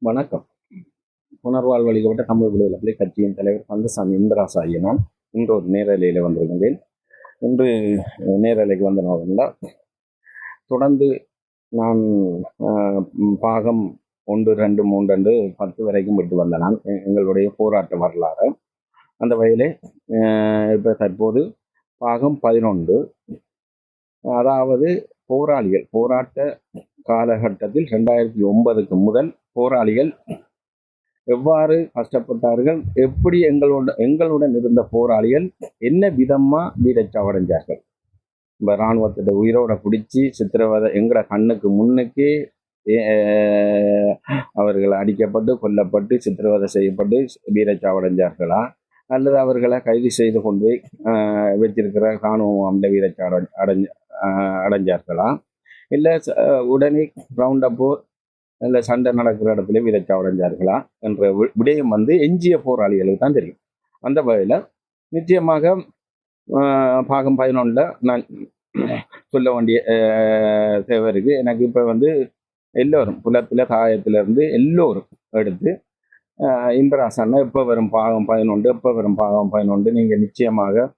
வணக்கம். புனர்வாழ்வளிக்கப்பட்ட தமிழ் விடுதலை புலி கட்சியின் தலைவர் கந்தசாமி இந்திராசா ஆகிய நான் இன்று ஒரு நேரலையில் வந்திருக்கின்றேன். இன்று நேரலைக்கு வந்த நோக்கம்தான் தொடர்ந்து நான் பாகம் 1, 2, 3, 10 வரைக்கும் விட்டு வந்த நான் எங்களுடைய போராட்ட வரலாறு அந்த வகையிலே இப்போ தற்போது பாகம் 11, அதாவது போராளிகள் போராட்ட காலகட்டத்தில் 2009க்கு முதல் போராளிகள் எவ்வாறு கஷ்டப்பட்டார்கள், எப்படி எங்களுடன் இருந்த போராளிகள் என்ன விதமா வீரச்சாவடைஞ்சார்கள். இப்போ இராணுவத்திட்ட உயிரோட பிடிச்சி சித்திரவதை எங்கட கண்ணுக்கு முன்னுக்கே அவர்கள் அடிக்கப்பட்டு கொல்லப்பட்டு சித்திரவதை செய்யப்பட்டு வீரச்சாவடைஞ்சார்களா, அல்லது அவர்களை கைது செய்து கொண்டு போய் வச்சிருக்கிற இராணுவம் அந்த அடைஞ்சார்களா, இல்லை உடனே ரவுண்ட் அப்போ இல்லை சண்டை நடக்கிற இடத்துல வீரச்சாவடைஞ்சார்களா என்ற விடயம் எஞ்சிய போராளிகளுக்கு தான் தெரியும். அந்த வகையில் நிச்சயமாக பாகம் 11 நான் சொல்ல வேண்டிய தேவை இருக்கு. எனக்கு இப்போ எல்லோரும் புலத்தில் காயத்திலிருந்து எல்லோரும் எடுத்து இந்திராசன்னா எப்போ வரும் பாகம் 11, எப்போ வரும் பாகம் 11 நீங்கள் நிச்சயமாக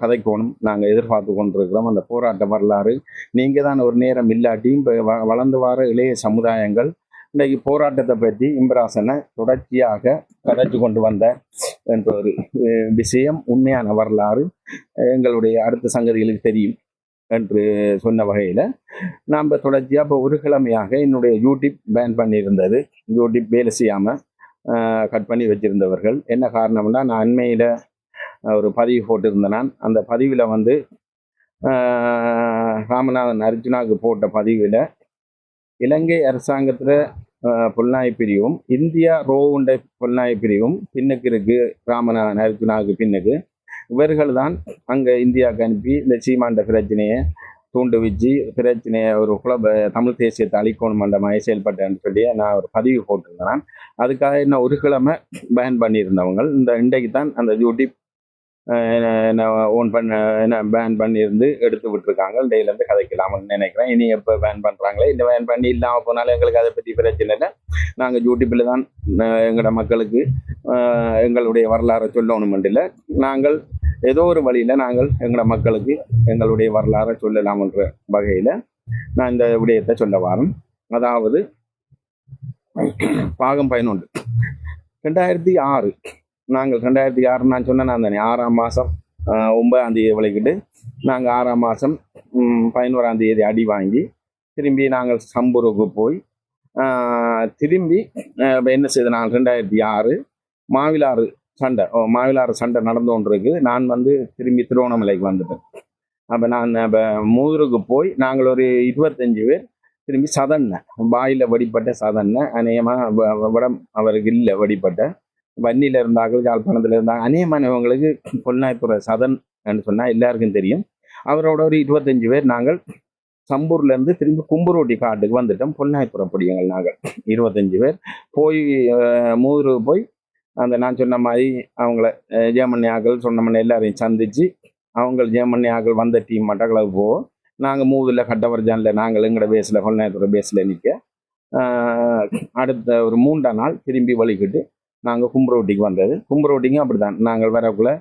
கதைக்கோணும், நாங்கள் எதிர்பார்த்து கொண்டிருக்கிறோம். அந்த போராட்ட வரலாறு நீங்கள் தான் ஒரு நேரம் இல்லாட்டியும் இப்போ வளர்ந்து வர இளைய சமுதாயங்கள் இன்றைக்கு போராட்டத்தை பற்றி இந்திராசனை தொடர்ச்சியாக கதைச்சு கொண்டு வந்த என்ற ஒரு விஷயம் உண்மையான வரலாறு எங்களுடைய அடுத்த சங்கதிகளுக்கு தெரியும் என்று சொன்ன வகையில் நாம் தொடர்ச்சியாக இப்போ ஒரு கிழமையாக என்னுடைய யூடியூப் பேன் பண்ணியிருந்தது. யூடியூப் வேலை செய்யாமல் கட் பண்ணி வச்சிருந்தவர்கள் என்ன காரணம்னா, நான் அண்மையில் ஒரு பதிவு போட்டிருந்தேன். நான் அந்த பதிவில் ராமநாதன் அர்ஜுனாவுக்கு போட்ட பதிவில் இலங்கை அரசாங்கத்தில் புலனாய்வு பிரிவும் இந்தியா ரோவுண்ட புலனாய்வு பிரிவும் பின்னுக்கு இருக்கு. ராமநாதன் அர்ஜுனாவுக்கு பின்னுக்கு இவர்கள் தான் அங்கே இந்தியாவுக்கு அனுப்பி இந்த சீமாண்ட பிரச்சனையை தூண்டு வச்சு பிரச்சனையை ஒரு தமிழ் தேசியத்தை அழிக்கணும் மண்டமாக செயல்பட்டேன்னு சொல்லி நான் ஒரு பதிவு போட்டிருந்தேன். அதுக்காக என்ன ஒரு கிழமை பேன் பண்ணியிருந்தவங்க இந்த இன்றைக்கு தான் அந்த யூடியூப் என்ன ஓன் என்ன பேன் பண்ணியிருந்து எடுத்து விட்டுருக்காங்க. டெய்லிருந்து கதைக்கலாம்னு நினைக்கிறேன். இனி எப்போ பேன் பண்ணுறாங்களே, இந்த பேன் பண்ணி இல்லாமல் போனாலும் எங்களுக்கு அதை பற்றி பிரச்சனை இல்லை. நாங்கள் யூடியூப்பில் தான் எங்களோட மக்களுக்கு எங்களுடைய வரலாறை சொல்லணும் இல்லை, நாங்கள் ஏதோ ஒரு வழியில் நாங்கள் எங்களோட மக்களுக்கு எங்களுடைய வரலாறை சொல்லலாம்ன்ற வகையில் நான் இந்த விடயத்தை சொல்ல வரேன். அதாவது பாகம் 11 2006 நாங்கள் 2006 நான் சொன்னேன் தானே, 6ஆம் மாதம் 9ஆம் தேதி விளைக்கிட்டு நாங்கள் 6ஆம் மாதம் 11ஆம் தேதி அடி வாங்கி திரும்பி நாங்கள் சம்பூருக்கு போய் திரும்பி என்ன செய்த நாங்கள் 2006 மாவிலாறு சண்டை நடந்து கொண்டிருக்கு. நான் திரும்பி திருவண்ணாமலைக்கு வந்துட்டேன். அப்போ நான் இப்போ மூதூருக்கு போய் நாங்கள் ஒரு 25 பேர் திரும்பி சதன்ன பாயில் வடிப்பட்ட சதன்ன அநேகமாக வடம் அவருக்கு இல்லை வடிப்பட்ட வன்னியில் இருந்தார்கள், யாழ்ப்பாணத்தில் இருந்தாங்க. அநேகமானவங்களுக்கு பொன்னாய்த்துறை சதன் என்று சொன்னால் எல்லாருக்கும் தெரியும். அவரோட ஒரு 25 பேர் நாங்கள் சம்பூர்லேருந்து திரும்பி கும்புரோட்டி காட்டுக்கு வந்துட்டோம். பொன்னாய்த்துறை பிடிங்கள் நாங்கள் 25 பேர் போய் மூதூருக்கு போய் அந்த நான் சொன்ன மாதிரி அவங்கள ஜெர்மனியாக்கள் சொன்னமனை எல்லாரையும் சந்தித்து அவங்க ஜெர்மனியாக்கள் வந்த டீம் மட்டக்களவு போவோம். நாங்கள் மூதில் கட்டவர்ஜானில் நாங்கள் எங்களோட பேஸில் பொன்னாய்த்துறை பேஸில் நிற்க அடுத்த ஒரு 3ஆம் நாள் திரும்பி வலிக்கிட்டு நாங்கள் கும்புரோட்டிக்கு வந்தது. கும்புரோட்டிக்கும் அப்படி தான் நாங்கள் வரக்குள்ளே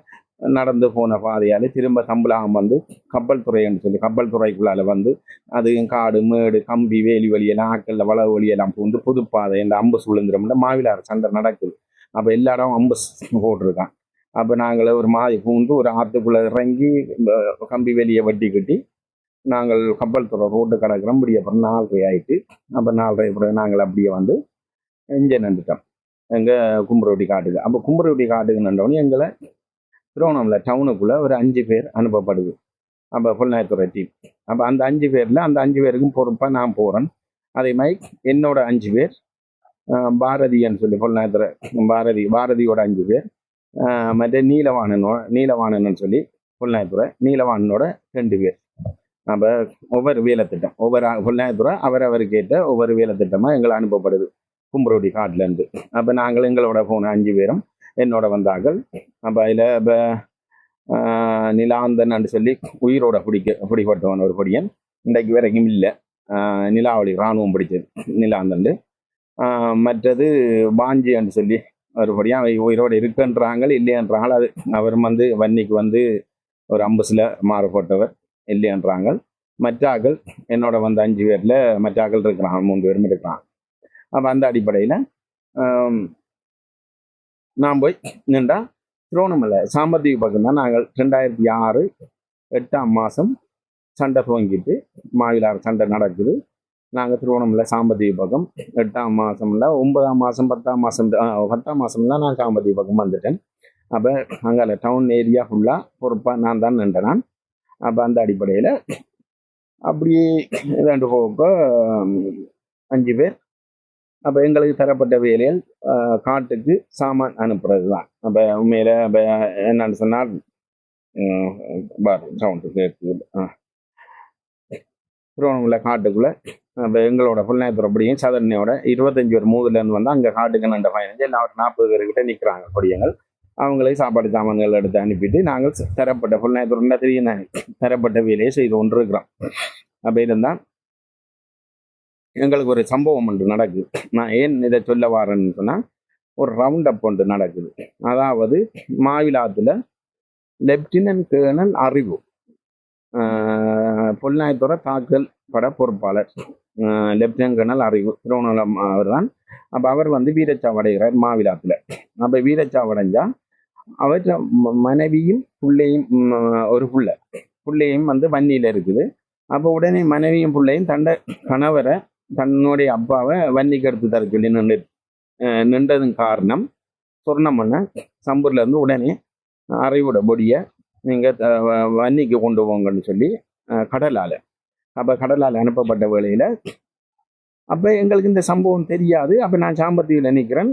நடந்து போன பாதையால் திரும்ப தம்பலாகம் கப்பல் துறைன்னு சொல்லி கப்பல் துறைக்குள்ளால் அது காடு மேடு கம்பி வேலி வழியெல்லாம் ஆக்கல்ல வளவு வழியெல்லாம் பூந்து புதுப்பாதை இந்த அம்பு சுழுந்திரம்ல மாவிலாறு சண்டை நடக்குது. அப்போ எல்லா இடம் அம்பு போட்டிருக்கான். அப்போ நாங்கள் ஒரு மாதிரி பூந்து ஒரு ஆற்றுக்குள்ளே இறங்கி கம்பி வேலியை வட்டி கட்டி நாங்கள் கப்பல் துறை ரோட்டு கிடக்கிறோம். இப்படி அப்புறம் 4:30 ஆகிட்டு அப்போ 4:30 நாங்கள் அப்படியே இங்கே நின்றுட்டோம் எங்கள் கும்புரோட்டி காட்டுக்கு. அப்போ கும்புரோட்டி காட்டுக்கு நின்றவொடனே எங்களை திருவண்ணாமலை டவுனுக்குள்ளே ஒரு 5 பேர் அனுப்பப்படுது. அப்போ புலனாய்த்துறை டீம். அப்போ அந்த 5 பேரில் அந்த 5 பேருக்கும் பொறுப்பாக நான் போகிறேன். அதே மாதிரி என்னோட 5 பேர் பாரதின்னு சொல்லி புலனாய்த்துறை பாரதியோட 5 பேர், மற்ற நீலவாணன் சொல்லி புலனாய்த்துறை நீலவாணனோட 2 பேர். அப்போ ஒவ்வொரு வேலை திட்டம் ஒவ்வொரு புலனாய்த்துறை அவருக்கு ஏற்ற ஒவ்வொரு வேலை திட்டமாக எங்களை அனுப்பப்படுது கும்புரோட்டி காட்டிலேருந்து. அப்போ நாங்கள் எங்களோட போன 5 பேரும் என்னோட வந்தார்கள். அப்போ அதில் இப்போ நிலாந்தன் சொல்லி உயிரோட பிடிப்பட்டவன் ஒரு பொடியன் இன்றைக்கு வரைக்கும் இல்லை. நிலாவளி இராணுவம் பிடிச்சது நிலாந்தன். மற்றது பாஞ்சின்னு சொல்லி ஒருபடியாக அவை உயிரோடு இருக்குன்றாங்க இல்லையன்றாங்க. அது அவர் வந்து வன்னிக்கு வந்து ஒரு அம்புசில் மாறுபட்டவர் இல்லையன்றாங்க. மற்றாக்கள் என்னோட வந்து 5 பேரில் மற்றாக்கள் இருக்கிறாங்க, 3 பேரும் இருக்கிறாங்க. அப்போ அந்த அடிப்படையில் நான் போய் நின்றா திருவண்ணாமலை சாம்பத்தீவு பக்கம் தான். நாங்கள் 2006 8ஆம் மாதம் சண்டை துவங்கிட்டு மாவிலார் சண்டை நடக்குது. நாங்கள் திருவண்ணாமலை சாம்பத்தீவு பக்கம் 8ஆம் மாதம்ல 9ஆம் மாதம் 10ஆம் மாதம் 10ஆம் மாதம் தான் நான் சாம்பத்தீவு பக்கம் வந்துட்டேன். அப்போ அங்கே டவுன் ஏரியா ஃபுல்லாக பொறுப்பாக நான் தான் நின்றேன். அப்போ அந்த அடிப்படையில் அப்படியே 2 போக 5 பேர். அப்போ எங்களுக்கு தரப்பட்ட வேலைகள் காட்டுக்கு சாமான் அனுப்புறது தான். அப்போ உண்மையில் அப்போ என்னன்னு சொன்னால் சவுண்டு கேட்குது. திருவண்ணாமலை காட்டுக்குள்ளே இப்போ எங்களோட புல்நாயத்துறப்படியும் சதனையோட 25 பேர் மூதுலேருந்து வந்தால் அங்கே காட்டுக்கு நண்ட 15 இல்லை 40 பேர்கிட்ட நிற்கிறாங்க பொடியங்கள். அவங்களே சாப்பாடு சாமான்கள் எடுத்து அனுப்பிட்டு நாங்கள் தரப்பட்ட புல்நாயத்துறா தெரியும் தானே, தரப்பட்ட வேலையை செய்து கொண்டு இருக்கிறோம். அப்போ இருந்தால் எங்களுக்கு ஒரு சம்பவம் ஒன்று நடக்குது. நான் ஏன் இதை சொல்ல வரேன்னு சொன்னால், ஒரு ரவுண்ட் அப் ஒன்று நடக்குது. அதாவது மாவிலாத்தில் லெப்டினன்ட் கேர்னல் அறிவு புல்நாயத்துறை தாக்கல் பட பொறுப்பாளர் லெப்டினன்ட் கேர்னல் அறிவு திருவண்ணாமலை அவர் தான். அப்போ அவர் வந்து வீரச்சாவடைகிறார் மாவிலாத்தில். அப்போ வீரச்சாவடைஞ்சா அவர் மனைவியும் பிள்ளையும் ஒரு பிள்ளையும் வந்து வன்னியில் இருக்குது. அப்போ உடனே மனைவியும் பிள்ளையும் கணவரை தன்னுடைய அப்பாவை வன்னிக்கு எடுத்து தர சொல்லி நின்றதும் காரணம் சொர்ணமண்ண சம்பூர்லேருந்து உடனே அறிவோட பொடியை நீங்கள் வன்னிக்கு கொண்டு போங்கன்னு சொல்லி கடலால். அப்போ கடலால் அனுப்பப்பட்ட வேளையில் அப்போ எங்களுக்கு இந்த சம்பவம் தெரியாது. அப்போ நான் சாம்பத்தீவில் நிற்கிறேன்.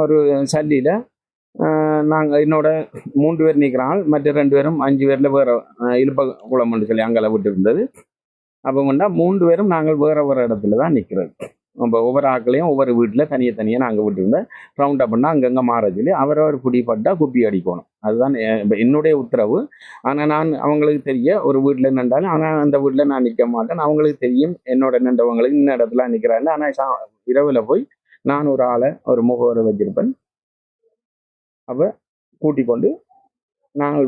ஒரு சல்லியில் நாங்கள் என்னோட 3 பேர் நிற்கிறாங்க, மற்ற 2 பேரும் 5 பேரில் வேறு இழுப்ப குளம்னு சொல்லி அங்கே விட்டு இருந்தது. அப்போ வந்தா 3 பேரும் நாங்கள் வேறு இடத்துல தான் நிற்கிறது. இப்போ ஒவ்வொரு ஆக்களையும் ஒவ்வொரு வீட்டில் தனியாக நாங்கள் விட்டுருந்தேன். ரவுண்ட் அப்னா அங்கங்கே மாற சொல்லி அவரவர் குடிப்பட்டா குப்பி அடிக்கணும், அதுதான் இப்போ என்னுடைய உத்தரவு. ஆனால் நான் அவங்களுக்கு தெரிய ஒரு வீட்டில் நின்றாலும், ஆனால் அந்த வீட்டில் நான் நிற்க மாட்டேன். அவங்களுக்கு தெரியும் என்னோட நின்றவங்களுக்கு இன்ன இடத்துல நிற்கிறாங்க. ஆனால் இரவில் போய் நான் ஒரு ஆளை ஒரு முகவரை வச்சிருப்பேன். அப்போ கூட்டிக் கொண்டு நாங்கள்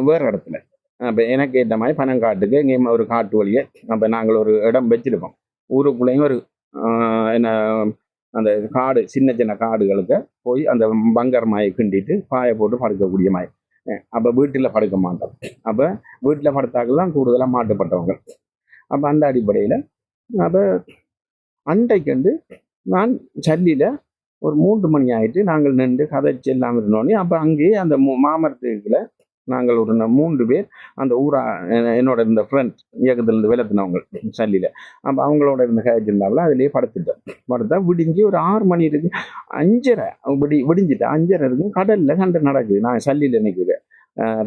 வேறு இடத்துல அப்போ எனக்கு ஏற்ற மாதிரி பனங்காட்டுக்கு எங்கேயும் ஒரு காட்டு வழியை அப்போ நாங்கள் ஒரு இடம் வச்சிருப்போம். ஊருக்குள்ளேயும் ஒரு என்ன அந்த காடு சின்ன காடுகளுக்கு போய் அந்த பங்கர் மாயை கிண்டிட்டு பாயை போட்டு படுக்கக்கூடிய மாய். அப்போ வீட்டில் படுக்க மாட்டோம். அப்போ வீட்டில் படுத்தாக்கள் தான் கூடுதலாக மாட்டுப்பட்டவங்க. அப்போ அந்த அடிப்படையில் அப்போ அன்றைக்கு நான் சல்லியில் ஒரு 3 மணி ஆகிட்டு நாங்கள் நின்று கதைச்சு எல்லாம் இருந்தோடனே அப்போ அங்கேயே அந்த மாமரத்துக்குள்ள நாங்கள் ஒரு 3 பேர் அந்த ஊரா என்னோட இருந்த ஃப்ரெண்ட் இயக்கத்துலேருந்து விளத்துனவங்க சல்லியில். அப்போ அவங்களோட இருந்த கழிச்சிருந்தாங்களோ அதிலேயே படுத்தா விடிஞ்சு ஒரு 6 மணி இருக்கு, 5:30 விடிஞ்சிட்டு 5:30 இருக்கும். கடலில் சண்டை நடக்குது. நான் சல்லியில் நிற்கிறேன்.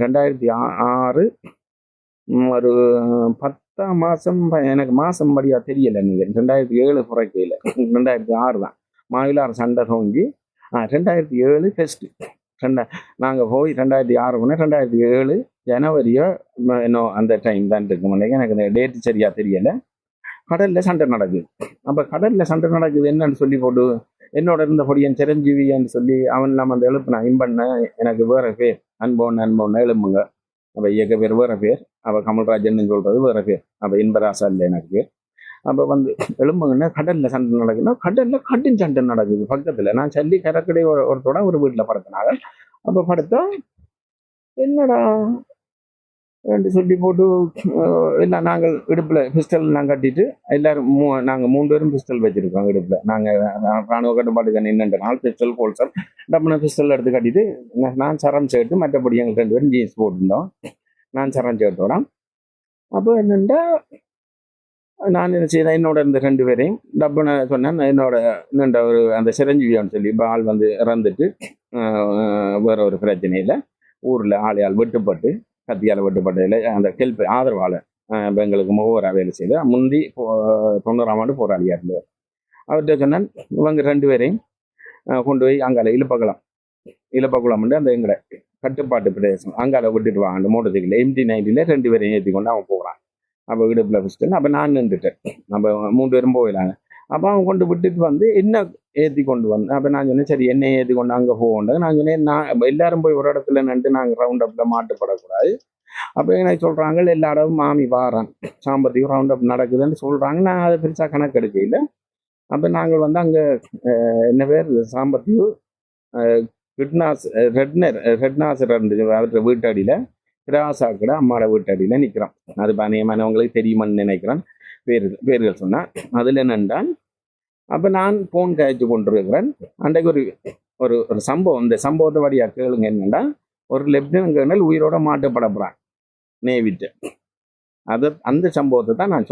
2006 ஒரு 10ஆம் மாதம், எனக்கு மாதம் படியாக தெரியலை. நீங்கள் 2007 புறக்கையில் 2006 தான் மாவிலார் சண்டை தோங்கி 2007 ஃபெஸ்ட்டு நாங்கள் போய் 2006 போனேன். 2007 ஜனவரியோ இன்னும் அந்த டைம் தான் இருக்கும். எனக்கு இந்த டேட்டு சரியாக தெரியலை. கடலில் சண்டை நடக்குது. அப்போ கடலில் சண்டை நடக்குது என்னன்னு சொல்லி போட்டு என்னோட இருந்த பொடியன் சிரஞ்சீவின்னு சொல்லி அவன் இல்லாமல் அந்த எழுப்புனா இம்பண்ண எனக்கு வேறு பேர் அன்போன்னு எழுப்புங்க. அப்போ இயக்க பேர் வேறு பேர். அப்போ கமல்ராஜன் சொல்கிறது வேறு பேர். அப்போ இன்பராசா இல்லை எனக்கு பேர். அப்போ வந்து எலும்புங்கன்னா கடலில் சண்டை நடக்குதுன்னா கடலில் கட்டின் சண்டை நடக்குது பக்கத்தில். நான் சல்லி கரக்கடை ஒருத்தோட ஒரு வீட்டில் படுத்தினாங்க. அப்போ படுத்தா என்னடா ரெண்டு சொல்லி போட்டு எல்லாம் நாங்கள் இடுப்பில் பிஸ்டல் நாங்கள் கட்டிட்டு எல்லாரும் நாங்கள் 3 பேரும் பிஸ்டல் வச்சுருக்கோம் இடுப்பில். நாங்கள் ராணுவ கட்டுப்பாட்டுக்கு நின்று 4 பிஸ்டல் கோல்சர் டப்புன பிஸ்டல் எடுத்து கட்டிட்டு நான் சரம் சேர்த்து மற்றபடி எங்களுக்கு 2 பேரும் ஜீன்ஸ் போட்டிருந்தோம். நான் சரம் சேர்த்தோட அப்போ என்னென்னா நான் என்ன செய்தேன், என்னோட இந்த 2 பேரையும் டப்புன்னு சொன்னேன். என்னோட நின்ற ஒரு அந்த சிரஞ்சீவியான்னு சொல்லி இப்போ ஆள் வந்து இறந்துட்டு வேற ஒரு பிரச்சனையில் ஊரில் ஆள் வெட்டுப்பட்டு கத்தியால் வெட்டுப்பட்டதில் அந்த ஹெல்ப் ஆதரவாளர் இப்போ எங்களுக்கு முகவராக வேலை செய்து முந்தி 90ஆம் ஆண்டு போராளியாக இருந்தவர். அவர்கிட்ட சொன்னேன் இவங்க 2 பேரையும் கொண்டு போய் அங்கால இலப்பக்குளம் அந்த எங்களை கட்டுப்பாட்டு பிரதேசம் அங்கால விட்டுட்டு வாங்க. அந்த மோட்டர் சைக்கிள் MT-90 2 பேரையும் ஏற்றி கொண்டு அவன் போகிறான். அப்போ இடுப்பில் ஃபஸ்ட்டு அப்போ நான் நின்றுட்டேன். நம்ம 3 பேரும் போயிடலாங்க. அப்போ அவன் கொண்டு விட்டுட்டு என்ன ஏற்றி கொண்டு அப்போ நான் சொன்னேன் சரி என்னை ஏற்றி கொண்டு அங்கே போகண்டது. நான் சொன்னேன் நான் எல்லாரும் போய் ஒரு இடத்துல நின்று நாங்கள் ரவுண்ட் அப்பில் மாட்டுப்படக்கூடாது. அப்போ எனக்கு சொல்கிறாங்க எல்லா இடமும் மாமி வாரான் சாம்பத்தியம் ரவுண்ட் அப் நடக்குதுன்னு சொல்கிறாங்க. நான் அதை பெருசாக கணக்கு எடுக்கையில் அப்போ நாங்கள் அங்கே என்ன பேர் சாம்பத்தியம் கிட்னாஸ் ரெட்னாசர் அவர்கிட்ட வீட்டடியில் கிராசாக்கிட அம்மாவோட வீட்டடியில் நிற்கிறான். அது பனியமானவங்களுக்கு தெரியுமான்னு நினைக்கிறேன் பேர்கள் சொன்னால். அதில் என்னென்றால் அப்போ நான் ஃபோன் கழிச்சு கொண்டிருக்கிறேன். அன்றைக்கு ஒரு ஒரு ஒரு சம்பவம், இந்த சம்பவத்தை வழியாக கேளுங்க. என்னென்னா ஒரு லெப்டினன்ட் கர்னல் உயிரோட மாட்டுப்படப்படுறான் நேவிட்டு. அந்த சம்பவத்தை தான் நான்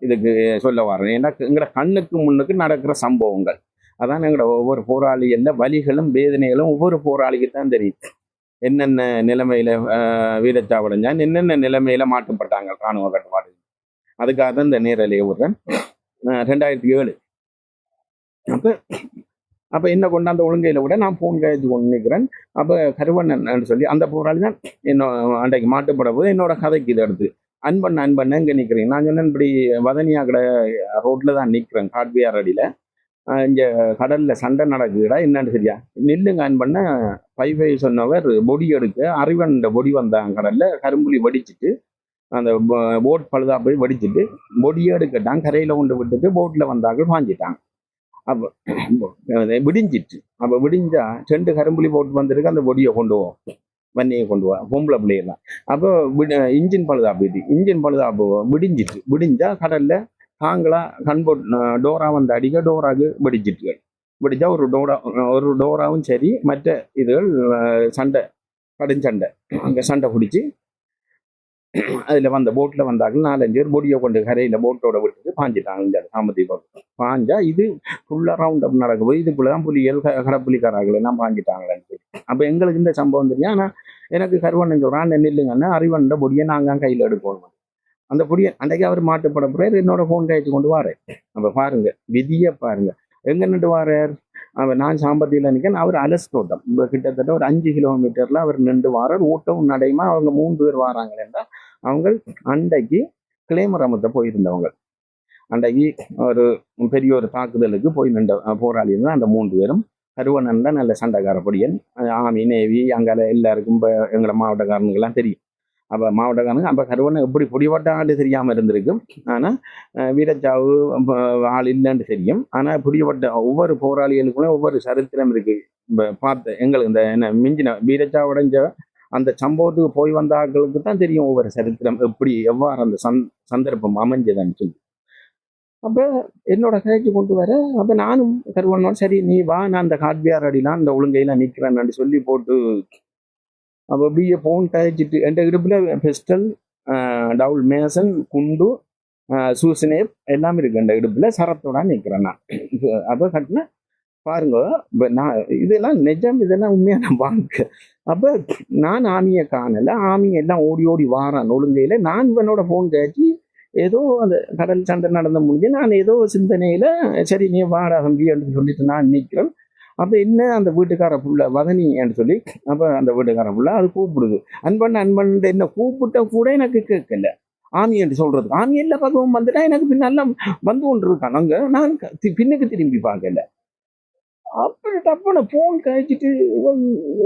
இதுக்கு சொல்ல வரேன். ஏன்னா எங்களோட கண்ணுக்கு முன்னுக்கு நடக்கிற சம்பவங்கள் அதான் எங்களோட ஒவ்வொரு போராளிகள வலிகளும் வேதனைகளும் ஒவ்வொரு போராளிக்கு தான் தெரியும். என்னென்ன நிலைமையில வீரச்சாவடைஞ்சான், என்னென்ன நிலைமையில மாட்டுப்பட்டாங்க இராணுவ கட்டுப்பாடு. அதுக்காக தான் இந்த நேரலையை விடுறேன். 2007 அப்போ என்ன கொண்டு அந்த ஒழுங்கையில் விட நான் ஃபோன் கழிச்சு கொண்டு நிற்கிறேன். அப்போ கருவண்ணன் சொல்லி அந்த போராளி தான் அன்றைக்கு மாட்டுப்பட போது என்னோட கதைக்கு இதை எடுத்து அன்பண்ண இங்கே நிற்கிறேன். நான் சொன்னேன் இப்படி வதனியா கடை ரோட்டில் தான் நிற்கிறேன் காட்பியார் அடியில். இங்கே கடலில் சண்டை நடக்குதுடா என்னன்னு சரியா நில்லுங்க அன்பண்ண பைவை சொன்னவர் பொடி எடுக்க அறிவன் பொடி வந்தாங்க கடலில் கரும்புலி வடிச்சிட்டு அந்த போட் பழுதா போய் வடிச்சிட்டு பொடியை எடுக்கட்டான் கரையில் கொண்டு விட்டுட்டு போட்டில் வந்தாங்க பாஞ்சிட்டாங்க. அப்போ விடிஞ்சிட்டு அப்போ விடிஞ்சா 2 கரும்புலி போட்டு வந்துருக்கு. அந்த பொடியை கொண்டு போவோம் வன்னியை கொண்டு போவோம் பொம்பளை பிள்ளையெல்லாம். அப்போ இன்ஜின் பழுதா போயிட்டு இன்ஜின் பழுதா போவோம் விடிஞ்சா கடலில் தாங்களா கண்போட் டோரா வந்து அடிக்க டோராக்கு வெடிச்சிட்டுகள் வெடிச்சா ஒரு டோராவும் சரி மற்ற இதுகள் சண்டை கடுஞ்சண்டை அங்கே சண்டை பிடிச்சி அதில் வந்த போட்டில் வந்தாங்க 4-5 பேர் பொடியை கொண்டு கரையில் போட்டோட விட்டுட்டு பாஞ்சிட்டாங்க. சாம்பத்திய பாஞ்சா இது ஃபுல்லாக ரவுண்ட் அப் நடக்கும் போது இதுக்குள்ளே தான் புலிகள் கடப்புலிக்காரர்கள் எல்லாம் பாஞ்சிட்டாங்களேன்னு சொல்லி. அப்போ எங்களுக்கு இந்த சம்பவம் தெரியும். ஆனால் எனக்கு கருவண்ணன் சொல்கிறான் நில்லுங்கன்னா அறிவண்ட பொடியை நாங்கள் கையில் எடுக்கணும். அந்த பொடியை அன்றைக்கு அவர் மாட்டுப்பட போகிறார். என்னோட ஃபோன் கழிச்சு கொண்டு வாரார். அப்போ பாருங்க விதியை பாருங்க எங்கே நின்று வாரார். அவர் நான் சாம்பத்தியில் நிற்கேன். அவர் அலஸ்தோட்டம் இப்போ கிட்டத்தட்ட ஒரு 5 கிலோமீட்டரில் அவர் நின்று வாரார். ஓட்டவும் நடையுமா அவங்க 3 பேர் வாராங்களேன்னா அவங்க அன்றைக்கு கிளேமரமத்தை போயிருந்தவங்க. அன்றைக்கு ஒரு பெரிய ஒரு தாக்குதலுக்கு போய் நின்ற போராளி இருந்தால் அந்த 3 பேரும் கருவண்ணன் தான் நல்ல சண்டைக்கார பொடியன். ஆர்மி நேவி அங்கே எல்லாருக்கும் இப்போ எங்களை மாவட்டக்காரனுக்கெல்லாம் தெரியும். அப்போ மாவட்டக்காரனுக்கு அப்போ கருவண்ணன் எப்படி பிடிபட்ட ஆள் தெரியாமல் இருந்திருக்கும். ஆனால் வீரச்சாவு ஆள் இல்லைன்னு தெரியும். ஆனால் பிடிபட்ட ஒவ்வொரு போராளிகளுக்குமே ஒவ்வொரு சரித்திரம் இருக்குது. இப்போ பார்த்த எங்களுக்கு இந்த என்ன மிஞ்சின வீரச்சாவடைஞ்ச அந்த சம்பவத்துக்கு போய் வந்த ஆட்களுக்கு தான் தெரியும் ஒவ்வொரு சரித்திரம் எப்படி எவ்வாறு அந்த சந்தர்ப்பம் அமைஞ்சதுன்னு சொல்லி. அப்போ என்னோட கதைக்கு கொண்டு வர அப்போ நானும் கருவண்ணோம் சரி நீ வா நான் அந்த காட்பியார் அடிலாம் அந்த ஒழுங்கையெல்லாம் நிற்கிறேன்னு சொல்லி போட்டு அப்போ அப்படியே ஃபோன் கழிச்சிட்டு என் இடுப்பில் பிஸ்டல் டவுல் மேசன் குண்டு சூசனேப் எல்லாமே இருக்கு. என் இடுப்பில் சரத்தோட நிற்கிறேன் நான். அப்போ கட்டின பாருங்க இப்போ நான் இதெல்லாம் நிஜம், இதெல்லாம் உண்மையான வாழ்க்கை. அப்போ நான் ஆமியை காணலை. ஆமியை எல்லாம் ஓடி ஓடி வாரான் ஒழுங்கையில். நான் இவனோட ஃபோன் கழிச்சு ஏதோ அந்த கடல் சண்டை நடந்த முடிஞ்சு நான் ஏதோ சிந்தனையில் சரி நீ வாடா தம்பி அப்படின்னு சொல்லிட்டு நான் நிற்கிறேன். அப்போ என்ன அந்த வீட்டுக்கார புள்ள வதனி என்று சொல்லி அப்போ அந்த வீட்டுக்கார புள்ள அது கூப்பிடுது அன்பன் என்ன கூப்பிட்ட கூட எனக்கு கேட்கல. ஆமி என்று சொல்றதுக்கு ஆமி எல்லா பக்கமும் வந்துட்டா எனக்கு பின்னெல்லாம் வந்து கொண்டு இருக்கான். அங்கே நான் பின்னுக்கு திரும்பி பார்க்கல. அப்படி டப்புன்னு ஃபோன் கழிச்சிட்டு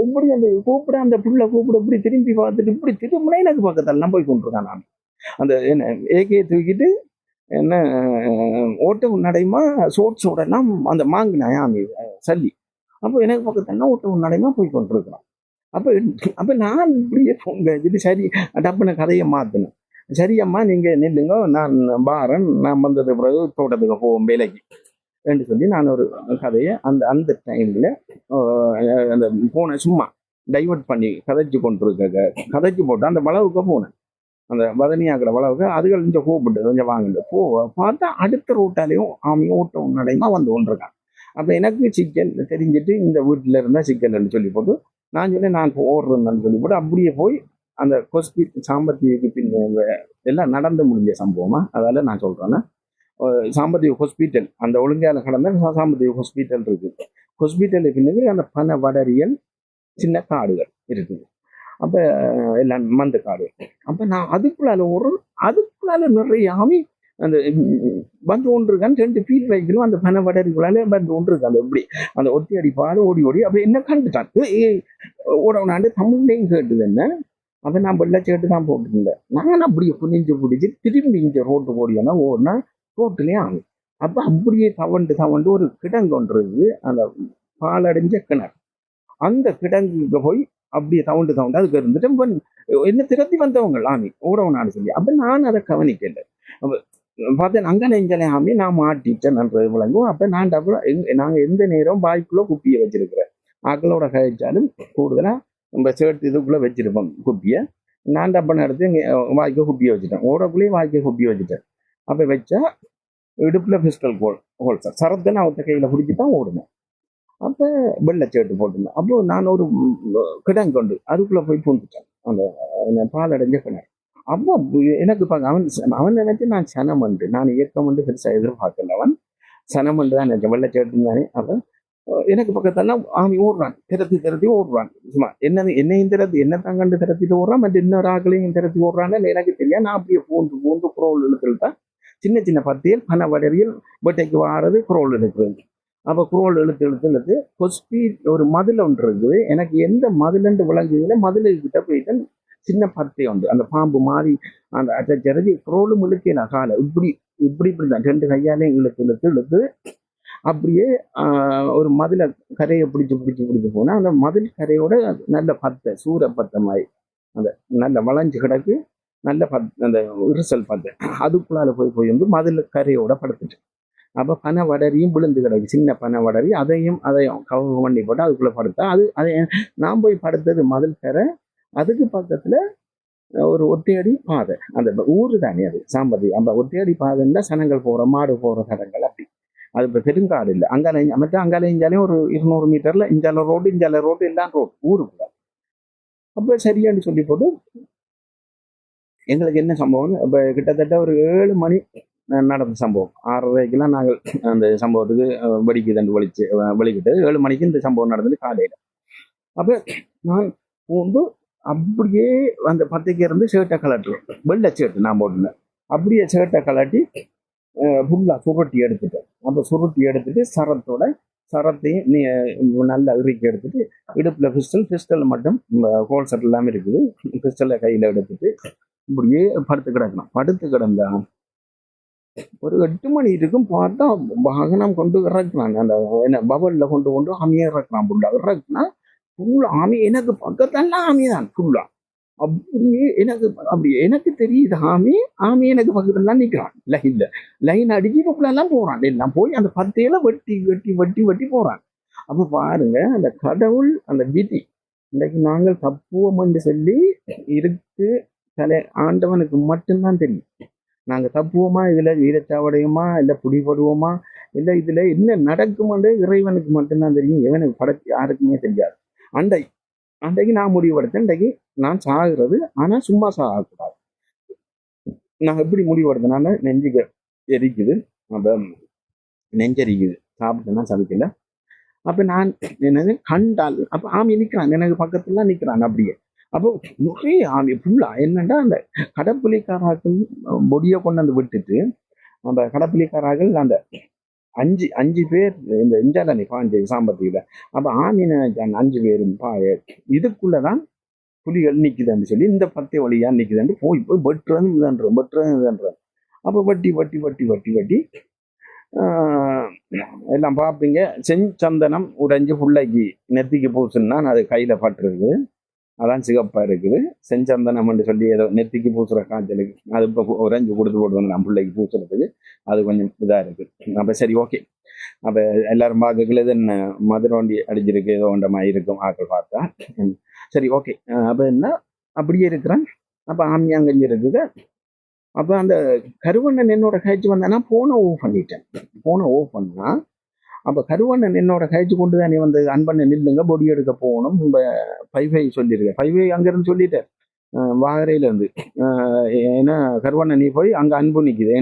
எப்படி அந்த கூப்பிட அந்த புள்ள கூப்பிட இப்படி திரும்பி பார்த்துட்டு இப்படி திரும்பினா எனக்கு பக்கத்தில் நான் போய் கொண்டிருக்கான். நான் அந்த என்ன ஏகையை தூக்கிட்டு என்ன ஓட்ட நடைமா சோட்ஸோடலாம் அந்த மாங்கினாயா ஆமி சல்லி. அப்போ எனக்கு பக்கத்துல ஓட்ட நடைமா போய் கொண்டிருக்கலாம். அப்போ நான் இப்படியே ஃபோன் கழிச்சிட்டு சரி டப்புன்னு கதையை மாற்றினேன். சரி அம்மா நீங்கள் நில்லுங்க நான் பாரன் நான் வந்தது பிறகு தோட்டத்துக்கு போவோம் வேலைக்கு என்று சொல்லி நான் ஒரு கதையை அந்த டைமில் அந்த போனை சும்மா டைவெர்ட் பண்ணி கதைச்சு கதைச்சு போட்டு அந்த வளவுக்கு போனேன். அந்த வதனியாக்கிற வளவுக்கு அதுகள் கொஞ்சம் கூப்பிட்டு கொஞ்சம் வாங்கிட்டு பார்த்தா அடுத்த ரோட்டாலையும் ஆமையும் ஓட்டம் நடைமா வந்து கொண்டிருக்கான். அப்போ எனக்கு சிக்கல் தெரிஞ்சுட்டு இந்த வீட்டில் இருந்தால் சிக்கல்னு சொல்லி போட்டு நான் சொன்னேன் நான் ஓடுறேன்னு சொல்லி போட்டு அப்படியே போய் அந்த சாம்பத்தியக்கு பின் எல்லாம் நடந்து முடிஞ்ச சம்பவமா அதால் நான் சொல்கிறேன்னா சாம்பத்திய ஹாஸ்பிட்டல் அந்த ஒழுங்கால கடந்த சாம்பத்திய ஹாஸ்பிட்டல் இருக்குது. ஹாஸ்பிட்டலுக்கு பின்னாடி அந்த பனை வடரியல் சின்ன காடுகள் இருக்குது. அப்போ எல்லாம் மந்த காடு. அப்போ நான் அதுக்குள்ளால நிறைய ஆமி அந்த வந்து ஒன்று இருக்கான் 2 ஃபீட் வைக்கணும் அந்த பனை வடரிக்குள்ளால வந்து ஒன்று இருக்கு அந்த எப்படி அந்த ஒத்தி அடிப்பாடு ஓடி ஓடி அப்படி என்ன கண்டுட்டான் ஓடவுனாண்டு தமிழ்லையும் கேட்டுது என்ன அதை நான் வெள்ளை சேட்டு தான் போட்டுருந்தேன் நான் அப்படியே குனிஞ்சு பிடிச்சி திரும்பி இங்கே ரோட்டு போடியோன்னா ஓடுனா ரோட்டுலேயே ஆகும் அப்போ அப்படியே தவண்டு ஒரு கிடங்கு ஒன்று இருக்குது அந்த பாலடைஞ்ச கிணறு அந்த கிடங்குக்கு போய் அப்படியே தவண்டு அதுக்கு இருந்துட்டு என்ன திரத்தி வந்தவங்க ஆமி ஓடவனான்னு சொல்லி அப்போ நான் அதை கவனிக்கல பார்த்தேன் அங்கே நெஞ்சலை ஆமி நான் மாட்டிட்டேன் நன்றது விளங்கும் அப்போ நான் நாங்கள் எந்த நேரம் வாய்க்குள்ளே குப்பியை வச்சிருக்கிறேன் ஆக்களோட கழிச்சாலும் கூடுதலாக நம்ம சேர்த்து இதுக்குள்ளே வச்சிருப்போம் குப்பியை நான் டப்பனை எடுத்து வாய்க்க குப்பியை வச்சுட்டேன் ஓடக்குள்ளேயே வாய்க்க குப்பியை வச்சுட்டேன் அப்போ வச்சா இடுப்பில் பிஸ்டல் ஹோல்சர் சரத்தை நான் ஒருத்த கையில் பிடிச்சி தான் ஓடுனேன் அப்போ வெள்ளை சேட்டு போட்டிருந்தேன் அப்போ நான் ஒரு கிடங்கு கொண்டு அதுக்குள்ளே போய் பூந்துட்டேன் அந்த பால் அடைஞ்ச கிணறு அப்போ எனக்கு அவன் நினைச்சு நான் சனமண்டு நான் இயக்கமண்டு பெருசாக எதிர்பார்க்கல அவன் சனமண்டு தான் நினைச்சேன் வெள்ளை சேட்டு தானே அப்போ எனக்கு பக்கத்தெல்லாம் ஆமி ஓடுறான் திரத்தி ஓடுறான் சும்மா என்னையும் திரத்தி என்ன தாங்கண்டு திரத்திட்டு ஓடுறான் மற்ற இன்னொரு ஆக்களையும் திரத்தி ஓடுறான்னு எனக்கு தெரியாது நான் அப்படியே பூந்து குரோல் இழுத்துட்டா சின்ன பத்தியல் பனை வடரியல் வெட்டைக்கு வாரது குரோல் இழுக்கிறது அப்போ குரோல் இழுத்து கொஸ்பி ஒரு மதில் ஒன்று இருக்குது எனக்கு எந்த மதிலண்டு விளங்குதுல மதிலுக்கிட்ட போயிட்டு சின்ன பத்தை உண்டு அந்த பாம்பு மாதிரி அந்த அச்சரிஞ்சு குரோலும் இழுக்கல காலை இப்படி தான் 2 கையாலையும் இழுத்து அப்படியே ஒரு மதில கரையை பிடிச்சு போனால் அந்த மதில் கரையோட நல்ல பத்தை சூற பத்தை மாதிரி அந்த நல்ல வளைஞ்சு கிடக்கு நல்ல அந்த இரிசல் பத்தை அதுக்குள்ளால போய் வந்து மதில் கரையோட படுத்துட்டு அப்போ பனை வடரியும் விழுந்து கிடக்கு சின்ன பனை வடரி அதையும் கவக பண்ணி போட்டு அதுக்குள்ளே படுத்தா அதை நான் போய் படுத்தது மதில் கரை அதுக்கு பக்கத்தில் ஒரு ஒத்தையடி பாதை அந்த ஊர் தானே அது சாம்பதி அந்த ஒத்தையடி பாதைன்னா சனங்கள் போகிற மாடு போகிற தடங்கள் அப்படி அது இப்போ பெருங்காடு இல்லை அங்கால இஞ்சாலையும் ஒரு 200 மீட்டரில் இஞ்சால ரோடு எல்லாம் ரோடு ஊருக்குள்ள அப்போ சரியான்னு சொல்லி போட்டு எங்களுக்கு என்ன சம்பவம் இப்போ கிட்டத்தட்ட ஒரு 7 மணி நடந்த சம்பவம் 6:30க்கெல்லாம் நாங்கள் அந்த சம்பவத்துக்கு வெளிக்கிட்டு 7 மணிக்கு இந்த சம்பவம் நடந்தது காலையில் அப்போ நான் வந்து அப்படியே அந்த 10க்கு இருந்து ஷர்ட்டை கலட்டுறேன் வெள்ளை ஷர்ட்டு நான் போட்டுனேன் அப்படியே ஷர்ட்டை கலட்டி ஃபுல்லாக சுருட்டி எடுத்துட்டேன் அப்போ சுருட்டி எடுத்துட்டு சரத்தையும் நல்லா இறுக்கி எடுத்துட்டு இடுப்பில் பிஸ்டல் மட்டும் ஹோல்சர் எல்லாமே இருக்குது பிஸ்டலை கையில் எடுத்துட்டு இப்படியே படுத்து கிடந்தா ஒரு 8 மணி இருக்கும் பார்த்தா வாகனம் கொண்டு இறக்குறாங்க அந்த என்ன பவலில் கொண்டு ஆமியை இறக்குறான் ஃபுல்லாக இறக்குனா ஃபுல்லாக ஆமி எனக்கு பக்கத்தெல்லாம் ஆமி தான் ஃபுல்லாக அப்படியே எனக்கு தெரியுது ஆமி எனக்கு பக்கத்துலாம் நிற்கிறான் லைன் அடிச்சுக்குள்ளெல்லாம் போகிறான் எல்லாம் போய் அந்த பத்தையில வெட்டி போகிறான் அப்போ பாருங்க அந்த கடவுள் அந்த விதி இன்றைக்கு நாங்கள் தப்புவோம்னு சொல்லி இருக்கு ஆண்டவனுக்கு மட்டும்தான் தெரியும் நாங்கள் தப்புவோமா இதில் வீரச்சாவடையுமா இல்லை புடிபடுவோமா இல்லை இதில் என்ன நடக்குமான்னு இறைவனுக்கு மட்டும்தான் தெரியும் இவனுக்கு படத்து யாருக்குமே தெரியாது அன்றைக்கு நான் முடிவெடுத்தேன் இன்றைக்கு நான் சாகுறது ஆனால் சும்மா சாகக்கூடாது நான் எப்படி முடிவெடுத்தனால நெஞ்சுக்கு எரிக்குது அப்போ நெஞ்சரிக்குது சாப்பிட்டேன்னா சமைக்கல அப்போ நான் என்னது கண்டால் அப்போ ஆமி நிற்கிறான் எனக்கு பக்கத்துலாம் நிற்கிறான் அப்படியே அப்போ நிறைய ஆமி ஃபுல்லாக என்னென்னா அந்த கடப்புலிக்காராக்கள் பொடியை கொண்டு வந்து விட்டுட்டு அந்த கடப்புலிக்காராக்கள் அந்த 5 பேர் இந்த இஞ்சாலனி பாஞ்சு சாம்பத்தியில் அப்போ ஆமி நினைச்சாங்க 5 பேரும் இதுக்குள்ளதான் புலிகள் நிற்குதுன்னு சொல்லி இந்த பத்தை வழியாக நிற்குதுன்னு போய் வெட்டுறதுன்றோம் அப்போ வட்டி எல்லாம் பார்ப்பீங்க செஞ்சந்தனம் உடைஞ்சு பிள்ளைக்கு நெத்திக்கு பூசுன்னா அது கையில் பட்டுருக்கு அதான் சிகப்பாக இருக்குது செஞ்சந்தனம்னு சொல்லி ஏதோ நெத்திக்கு பூசுகிற காய்ச்சலுக்கு அது இப்போ உறைஞ்சி கொடுத்து போடுவாங்க நம்ம பிள்ளைக்கு பூசுறதுக்கு அது கொஞ்சம் இதாக இருக்குது அப்போ சரி ஓகே அப்போ எல்லாரும் பார்க்கல இது என்ன மதுரை வண்டி அடிச்சிருக்கு ஏதோ ஒன்றமாக இருக்கும் ஆக்கள் பார்த்தா சரி ஓகே அப்போ என்ன அப்படியே இருக்கிறேன் அப்போ ஆமியாங்கஞ்சி இருக்குது அப்போ அந்த கருவண்ணன் என்னோட கழிச்சு வந்தேன்னா ஃபோனை ஓஃப் பண்ணால் அப்போ கருவண்ணன் என்னோட கழிச்சு கொண்டு தான் நீ வந்து அன்பண்ண நில்லுங்க பொடி எடுக்க போகணும் இப்போ 5 சொல்லியிருக்கேன் 5 அங்கேருந்து சொல்லிட்டேன் வாகரையிலேருந்து ஏன்னா கருவண்ணன் நீ போய் அங்கே அன்பு நிற்குது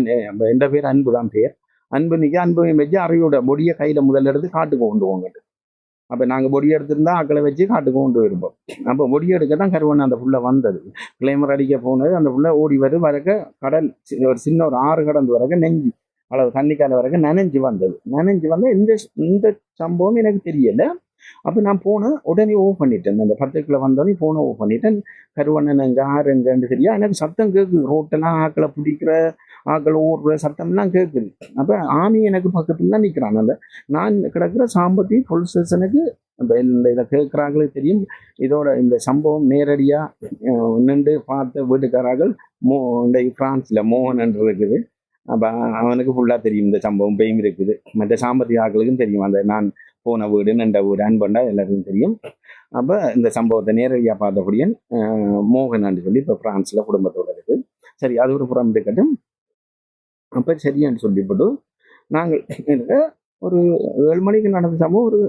எந்த பேர் அன்பு தான் பேர் அன்பு நிற்க அன்பையும் வச்சு அறிவோட பொடியை கையில் முதல்ல எடுத்து காட்டுக்கு கொண்டு போங்கட்டு அப்போ நாங்கள் பொடி எடுத்திருந்தா ஆக்களை வச்சு காட்டுக்கு கொண்டு வருவோம். அப்போ பொடி எடுக்க தான் கருவண்ணன் அந்த புள்ள வந்தது. கிளைமர் அடிக்க போனது அந்த புள்ள ஓடி வரக்க கடல் ஒரு சின்ன ஒரு ஆறு கடந்து வரக்க நெஞ்சு அளவு தண்ணிக்கால வரைக்கும் நனைஞ்சு வந்தது. நனைஞ்சு வந்து இந்த இந்த சம்பவம் எனக்கு தெரியல. அப்போ நான் போனேன், உடனே ஓஃப் பண்ணிட்டேன். அந்த 10 வந்தோடனே போனை ஓஃப் பண்ணிட்டேன். கருவண்ணன் எங்க ஆறு எங்கன்னு தெரியா, எனக்கு சத்தம் கேட்குது. ரோட்டெல்லாம் ஆக்களை பிடிக்கிற ஆக்களை ஓடுற சத்தம்லாம் கேட்குது. அப்போ ஆமி எனக்கு பக்கத்துல தான் நிற்கிறான். அந்த நான் கிடக்கிற சாம்பத்தி போலீஸ் ஸ்டேஷனுக்கு இந்த இதை கேட்குறாங்களுக்கு தெரியும். இதோட இந்த சம்பவம் நேரடியாக நின்று பார்த்த வீட்டுக்காரர்கள் இந்த பிரான்ஸில் மோகன் என்று இருக்குது. அப்போ அவனுக்கு ஃபுல்லாக தெரியும் இந்த சம்பவம் பெயும் இருக்குது. மற்ற சாம்பத்திய ஆக்களுக்கும் தெரியும். அந்த நான் போன வீடு நண்ட வீடு அன்பண்டா எல்லாருக்கும் தெரியும். அப்போ இந்த சம்பவத்தை நேரடியாக பார்த்தபடியன் மோகன் சொல்லி இப்போ பிரான்ஸில் குடும்பத்தோடு இருக்கு. சரி, அது ஒரு புறம் இருக்கட்டும். அப்போ சரியான்னு சொல்லிவிட்டு நாங்கள் எனக்கு ஒரு 7 மணிக்கு நடந்த சம்பவம் ஒரு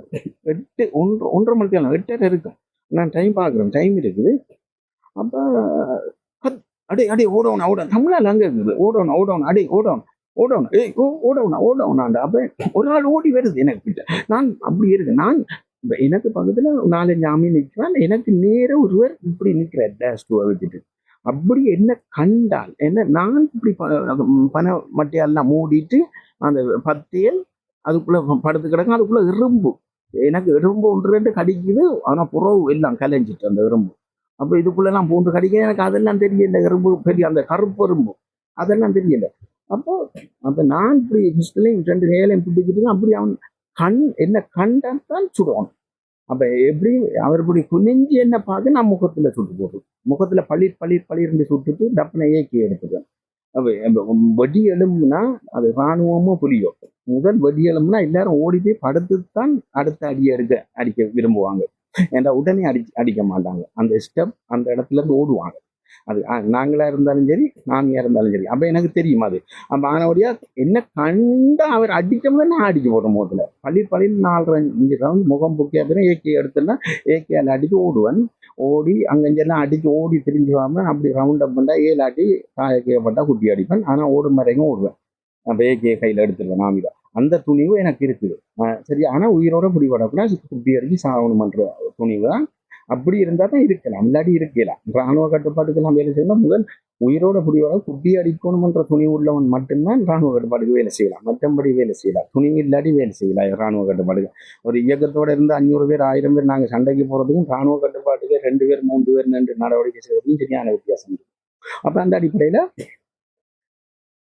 1:30 மணிக்கு 8:30 இருக்கும். நான் டைம் பார்க்குறேன், டைம் இருக்குது. அப்போ அடே ஓடணும் தமிழால் அங்கே இருக்குது. ஓடணும் அடே ஓடணும் ஏய் ஓடவுனா. அப்போ ஒரு ஆள் ஓடி வருது எனக்கு கிட்ட. நான் அப்படி இருக்கேன். நான் எனக்கு பக்கத்தில் 4-5 ஆமி நிற்கிறேன். எனக்கு நேர ஒருவர் இப்படி நிற்கிறார் டேஷ் டூவை வச்சுட்டு. அப்படி என்ன கண்டால் என்ன நான் இப்படி பனை மட்டையெல்லாம் மூடிட்டு அந்த பத்தியல் அதுக்குள்ள படுத்து கிடக்கும். அதுக்குள்ள எறும்பு, எனக்கு எறும்பு 1-2 கடிக்குது. ஆனால் புறவு எல்லாம் கலைஞ்சிட்டு அந்த எறும்பு. அப்போ இதுக்குள்ளெல்லாம் பூண்டு கடிக்க எனக்கு அதெல்லாம் தெரியல. எறும்பு பெரிய அந்த கருப்பு எறும்பு அதெல்லாம் தெரியல. அப்போ நான் இப்படி பிஸ்டலையும் 2 கையிலையும் பிடிச்சிட்டு அப்படி அவன் என்ன கண்டான் தான் சுடுவான். அப்போ எப்படி அவர் இப்படி குனிஞ்சு என்ன பார்த்து நான் முகத்தில் சுட்டு போடுறோம். முகத்தில் பளிர்ந்து சுட்டுட்டு டப்பனை ஏக்கி எடுத்துக்கேன். அப்போ வெடி எலும்புனா அது இராணுவமோ புலியோ. முதல் வெடி எலும்புனா எல்லாரும் ஓடி போய் படுத்துத்தான் அடுத்த அடிக்க விரும்புவாங்க. ஏன்னா உடனே அடிக்க மாட்டாங்க. அந்த ஸ்டெப் அந்த இடத்துல இருந்து ஓடுவாங்க. அது நாங்களா இருந்தாலும் சரி, நாமியா இருந்தாலும் சரி. அப்போ எனக்கு தெரியும் அது. அப்போ ஆனபடியா என்ன கண்டா அவர் அடிச்சோம்னா நான் அடிக்க போடுறேன். முகத்தில் பளிர் 4-5 ரவுண்ட் முகம் பொக்கிய அப்புறம் ஏகே எடுத்தேன்னா ஏகேயால் அடிச்சு ஓடுவேன். ஓடி அங்கெல்லாம் அடிச்சு ஓடி திரிஞ்சுவாம அப்படி ரவுண்ட் அப் பண்ணா 7 ஆட்டி காயக்கப்பட்டா குட்டி அடிப்பேன். ஆனால் ஓடும் வரைக்கும் ஓடுவேன். அப்போ ஏகே கையில் எடுத்துருவேன். நாமிதான் அந்த துணிவு எனக்கு இருக்குது. சரி, ஆனால் உயிரோட பிடிபடக்கூடாது, குட்டி அடிச்சு சாகணுமன்ற துணிவு தான். அப்படி இருந்தால் தான் இருக்கலாம், இல்லாட்டி இருக்கலாம். இராணுவ கட்டுப்பாட்டுக்கெல்லாம் வேலை செய்யணும். முதல் உயிரோட பிடிவோட குட்டி அடிக்கணுமன்ற துணிவு உள்ளவன் மட்டும்தான் இராணுவ கட்டுப்பாட்டுக்கு வேலை செய்யலாம். மற்றபடி வேலை செய்யலாம். துணிவு இல்லாட்டி வேலை செய்யலாம் இராணுவ கட்டுப்பாட்டுக்கு. ஒரு இயக்கத்தோட இருந்து 500 பேர் 1000 பேர் நாங்கள் சண்டைக்கு போகிறதுக்கும் இராணுவ கட்டுப்பாட்டுக்கு 2 பேர் 3 பேர் நின்று நடவடிக்கை செய்வதுக்கும் சரியான வித்தியாசம் இருக்கு. அப்போ அந்த அடிப்படையில்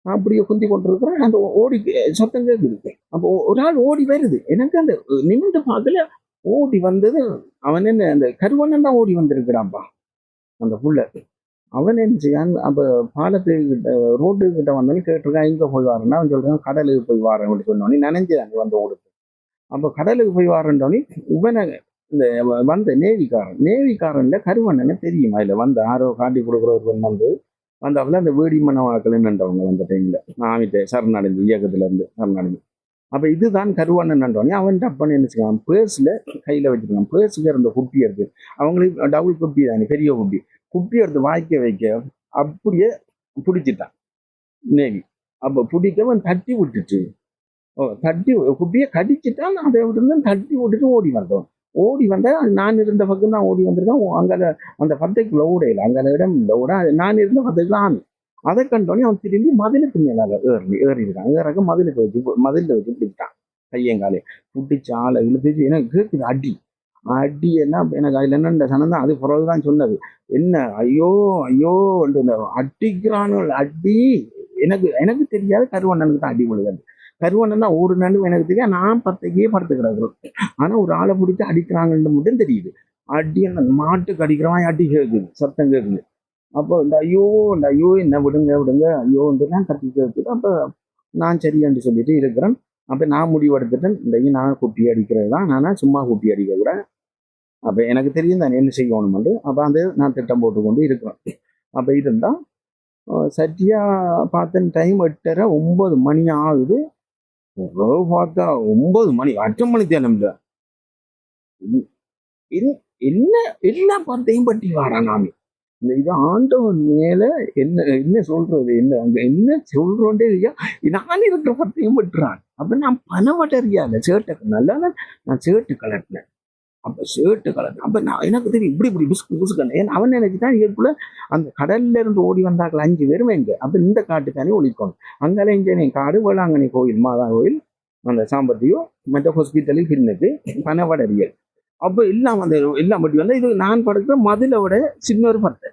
அப்படியே குந்தி கொண்டிருக்கிறேன். அந்த ஓடி சத்தம் கேட்குது. அப்போ ஒரு ஆள் ஓடி வருது. எனக்கு அந்த நிமிந்து பார்க்கல. ஓடி வந்தது அவன் என்ன அந்த கருவண்ணன் தான் ஓடி வந்திருக்கிறான்ப்பா அந்த புள்ள. அவன் என்ன செய்யான், அப்போ பாலத்துக்கிட்ட ரோட்டுக்கிட்ட வந்தோன்னு கேட்டிருக்கான் எங்கே போய் வாரேன்னா அவன் சொல்கிறான் கடலுக்கு போய் வாரேன் அப்படின்னு சொன்னோன்னே நினைஞ்சு அங்கே வந்து ஓடுது. அப்போ கடலுக்கு போய் வாரேன்னொன்னே இவனை இந்த வந்த நேவிக்காரன்ல கருவண்ணனை தெரியும். அதில் வந்து ஆரோ காட்டி கொடுக்குற ஒரு பெண் வந்தாப்புல அந்த வேடி மனவாக்கள் நின்றவங்க அந்த டைமில் ஆமிட்ட சரணடைஞ்சு இயக்கத்துலேருந்து சரணடைஞ்சு. அப்போ இதுதான் கருவண்ணன் நன்றவனே. அவன் அப்பன்னு என்ன செய்வான், பேர்ஸில் கையில் வச்சுருக்கான். பேர்ஸுக்கு இருந்த குட்டி எடுத்து அவங்களுக்கு டபுள் குட்டி தானே, பெரிய குட்டி எடுத்து வைக்க அப்படியே பிடிச்சிட்டான் நேவி. அப்போ பிடிக்கவன் தட்டி விட்டுட்டு குட்டியை கடிச்சிட்டான். அதை விட்டு தட்டி விட்டுட்டு ஓடி வந்தால் நான் இருந்த பக்கம் தான் ஓடி வந்திருக்கான். அங்கே அந்த 10 ஓடையில் அங்கே இடம் இல்லை ஓட, நான் இருந்த 10 ஆமி. அதை கண்டோடனே அவன் திரும்பி மதிலுக்கு மேலே ஏறி இருக்கான். ஏறக்க மதிலுக்கு வச்சு பிடிச்சிட்டான். கையங்காலே பிடிச்சி ஆளை இழுத்துச்சு. எனக்கு கேட்குது அடி என்ன எனக்கு அதில் என்னென்ன சனம் தான். அது பிறகுதான் சொன்னது என்ன ஐயோ இந்த அடிக்கிறானுகள் அடி. எனக்கு தெரியாது கருவண்ணனுக்கு தான் அடி விழுது. கருவண்ணன் தான் ஒரு நண்டு எனக்கு தெரியாது. நான் 10க்கே படுத்து கிடக்குறோம். ஆனால் ஒரு ஆளை பிடிச்சி அடிக்கிறாங்கன்னு மட்டும் தெரியுது. அடி அந்த மாட்டுக்கு அடிக்கிறவன் அடி கேட்குது, சத்தம் கேட்குது. அப்போ இந்த ஐயோ என்ன விடுங்க ஐயோன்றதான் கத்தி கேட்குது. அப்போ நான் சரியான்னு சொல்லிட்டு இருக்கிறேன். அப்போ நான் முடிவெடுத்துட்டேன், இந்த நான் குட்டி அடிக்கிறது தான். நானா சும்மா குட்டி அடிக்க கூட. அப்போ எனக்கு தெரியும் தான் என்ன செய்யணும்னு. அப்போ அந்த நான் திட்டம் போட்டுக்கொண்டு இருக்கிறேன். அப்போ இருந்தால் சரியாக பார்த்தேன் டைம் 8:30 9 மணி ஆகுது. பார்த்தா 9 மணி 8 மணி தேனம்ல என்ன எல்லா படத்தையும் பற்றி வாரானாமி. இந்த இது ஆண்டவன் மேல என்ன சொல்றது, என்ன சொல்றோண்டே இல்லையா. நான் இருக்கிற படத்தையும் பட்டுறான். அப்ப நான் பணவட்டறியா இல்லை சேட்டை நல்லா நான் சேட்டு கலட்டினேன். அப்ப ஷர்ட்டு கலர் அப்ப நான் எனக்கு தெரியும் இப்படி இப்படி புஸ்கு புஸ்கன்னு ஏன்னா அவன் நினைச்சுதான் இதுக்குள்ள அந்த கடல்ல இருந்து ஓடி வந்தாக்கள் 5 பேரும் எங்க அப்ப இந்த காட்டுக்கானே ஒழிக்கணும் அங்கே இங்கே காடு வேளாங்கண்ணி கோயில் மாதா கோயில் அந்த சாம்பத்தியம் மற்ற ஹாஸ்பிட்டலில் கிண்ணது பணவடரியல் அப்ப எல்லாம் அந்த எல்லாம் பற்றி வந்து இது நான் படுக்கிற மதிலோட சின்ன ஒரு பத்தை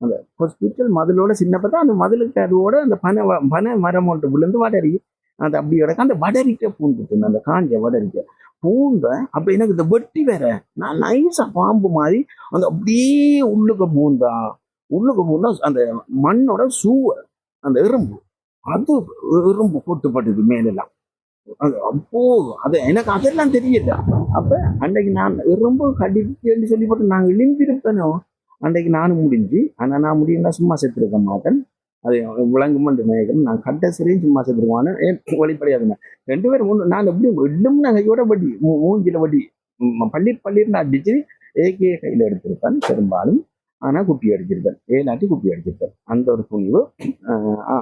அந்த ஹாஸ்பிட்டல் மதிலோட சின்ன பார்த்தா அந்த மதிலுக்கு அதோட அந்த பனை மரம் ஒன்று விழுந்து வடரி அது அப்படி கிடக்க அந்த வடரிக்க பூந்துட்டு அந்த காஞ்ச வடரிக்க பூந்த அப்ப எனக்கு இந்த வெட்டி வேற நான் நைஸா பாம்பு மாதிரி அந்த அப்படியே உள்ளுக்கு பூந்தா அந்த மண்ணோட சூவ அந்த எறும்பு அது எறும்பு போட்டுப்பட்டது மேலெல்லாம் அது அப்போ அது எனக்கு அதெல்லாம் தெரியல அப்ப அன்றைக்கு நான் ரொம்ப கடிக்கன்னு சொல்லி போட்டு நாங்கள் எழும்பியிருப்பேனோ அன்றைக்கு நானும் முடிஞ்சு ஆனா நான் முடியும்னா சும்மா செத்துருக்க மாட்டேன் அது விளங்குமென்று நினைக்கிறேன் நான் கட்ட சரியும் சும்மா செத்துருவான்னு வழிபடையாதுங்க 2 பேரும் நான் எப்படி எள்ளும் நகையோட வட்டி மூஞ்சில வட்டி பள்ளிர் நான் அடிச்சு ஏகே கையில எடுத்திருப்பேன் பெரும்பாலும் ஆனா குப்பி அடிச்சிருப்பேன் ஏனாட்டி குப்பி அடிச்சிருப்பேன் அந்த ஒரு துணிவு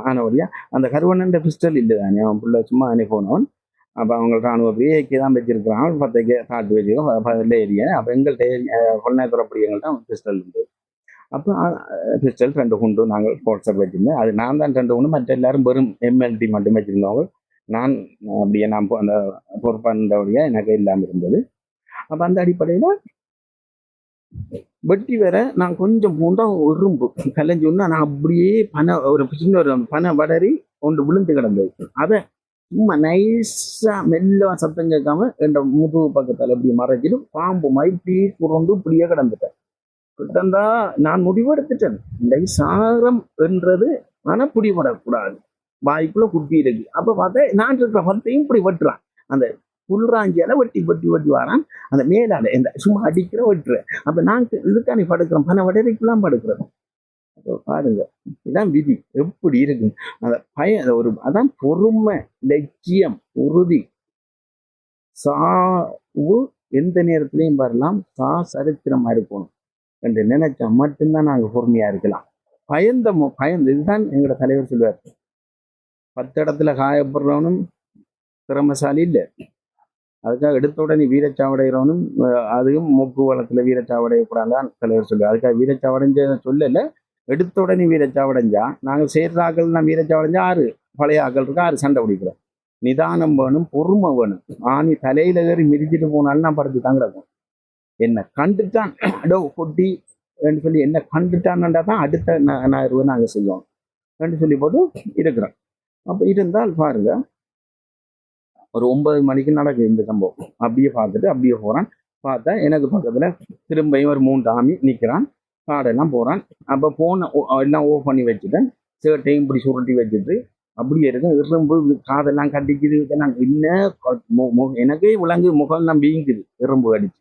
ஆனவழியா அந்த கருவண்ணன் பிஸ்டல் இல்லை தானே அவன் பிள்ளை சும்மா அனுப்பி போனவன் அப்போ அவங்க ராணுவ ஏகே தான் வச்சிருக்கிறான் 10 காட்டு வச்சிருக்கோம் ஏரியா அப்போ எங்கள்கிட்ட கொள்ளையத்துறப்படி எங்கள்கிட்ட பிஸ்டல் இருந்தது அப்போ பிஸ்டல் 2 குண்டு நாங்கள் போட்ஸப் வச்சிருந்தேன் அது நான் தான் 2 குண்டு மற்ற எல்லாரும் வெறும் எம்எல்டி மட்டும் வச்சிருந்தவங்க நான் அப்படியே நான் அந்த பொறுப்பானவழியா எனக்கு இல்லாமல் இருந்தது அப்போ அந்த அடிப்படையில் வெட்டி வேற நான் கொஞ்சம் பூண்டா எறும்பு கலைஞ்சோன்னா நான் அப்படியே ஒரு சின்ன ஒரு பனை வடரி ஒன்று விழுந்து கிடந்தது அதை சும்மா நைஸா மெல்ல சத்தம் கேட்காம என் முதுகு பக்கத்தால் இப்படி மறைச்சிட்டு பாம்பு மாதிரி இப்படி புரண்டு இப்படியே கிடந்துட்டேன் கிட்டந்தா நான் முடிவெடுத்துட்டேன் இந்த சாரம் என்றது ஆனால் பிடிபடக்கூடாது வாய்க்குள்ள குட்டி இருக்கு அப்ப பார்த்தா நான் இருக்கிற பத்தையும் இப்படி வெட்டுறான் அந்த புல்றாஞ்சியால வெட்டி வரான் அந்த மேலால இந்த சும்மா அடிக்கிற வெட்டுறேன் அப்ப நான் இதுக்கானே படுக்கிறேன் பண வடரைக்குலாம் படுக்கிறேன் பாருங்க இதான் விதி எப்படி இருக்கு அந்த ஒரு அதான் பொறுமை லட்சியம் உறுதி சாவு எந்த நேரத்திலையும் வரலாம் சரித்திரமா இருக்கணும் என்று நினைச்சா மட்டும்தான் நாங்க பொறுமையா இருக்கலாம் பயந்து இதுதான் எங்களோட தலைவர் சொல்லுவார் 10 இடத்துல காயப்படுறவனும் திறமசாலி இல்லை அதுக்காக எடுத்த உடனே வீரச்சாவடைகிறவனும் அதுவும் மூக்கு வளத்துல வீரச்சாவடையக்கூடாதான் தலைவர் சொல்லுவார் அதுக்காக வீரச்சாவடைஞ்ச சொல்லல எடுத்த உடனே வீரச்சாவடைஞ்சா நாங்கள் சேர்ற ஆக்கள்னா வீரச்சாவடைஞ்சா 6 பழைய ஆக்கள் இருக்கு 6 சண்டை பிடிக்கிறோம் நிதானம் வேணும் பொறுமை வேணும் ஆணி தலையில ஏறி மிதிச்சுட்டு போனாலும் நான் படுத்து தான் கிடக்கும் என்னை கண்டுட்டான் அடோ கொட்டி சொல்லி என்ன கண்டுட்டான்டா தான் அடுத்த நகர்வு நாங்கள் செய்வோம் சொல்லி போட்டு இருக்கிறோம் அப்போ இருந்தால் பாருங்க ஒரு 9 மணிக்கு நடக்குது இந்த சம்பவம் அப்படியே பார்த்துட்டு அப்படியே போறான் பார்த்தா எனக்கு பக்கத்துல திரும்பியும் ஒரு 3 ஆமி நிற்கிறான் காடெல்லாம் போறான் அப்போ போனை எல்லாம் ஓஃப் பண்ணி வச்சுட்டேன் சேட்டையும் இப்படி சுருட்டி வச்சுட்டு அப்படியே இருக்கும் எறும்பு காதெல்லாம் கட்டிக்குது இதெல்லாம் என்ன எனக்கே விலங்கு முகம்லாம் வீங்குது எறும்பு அடிச்சு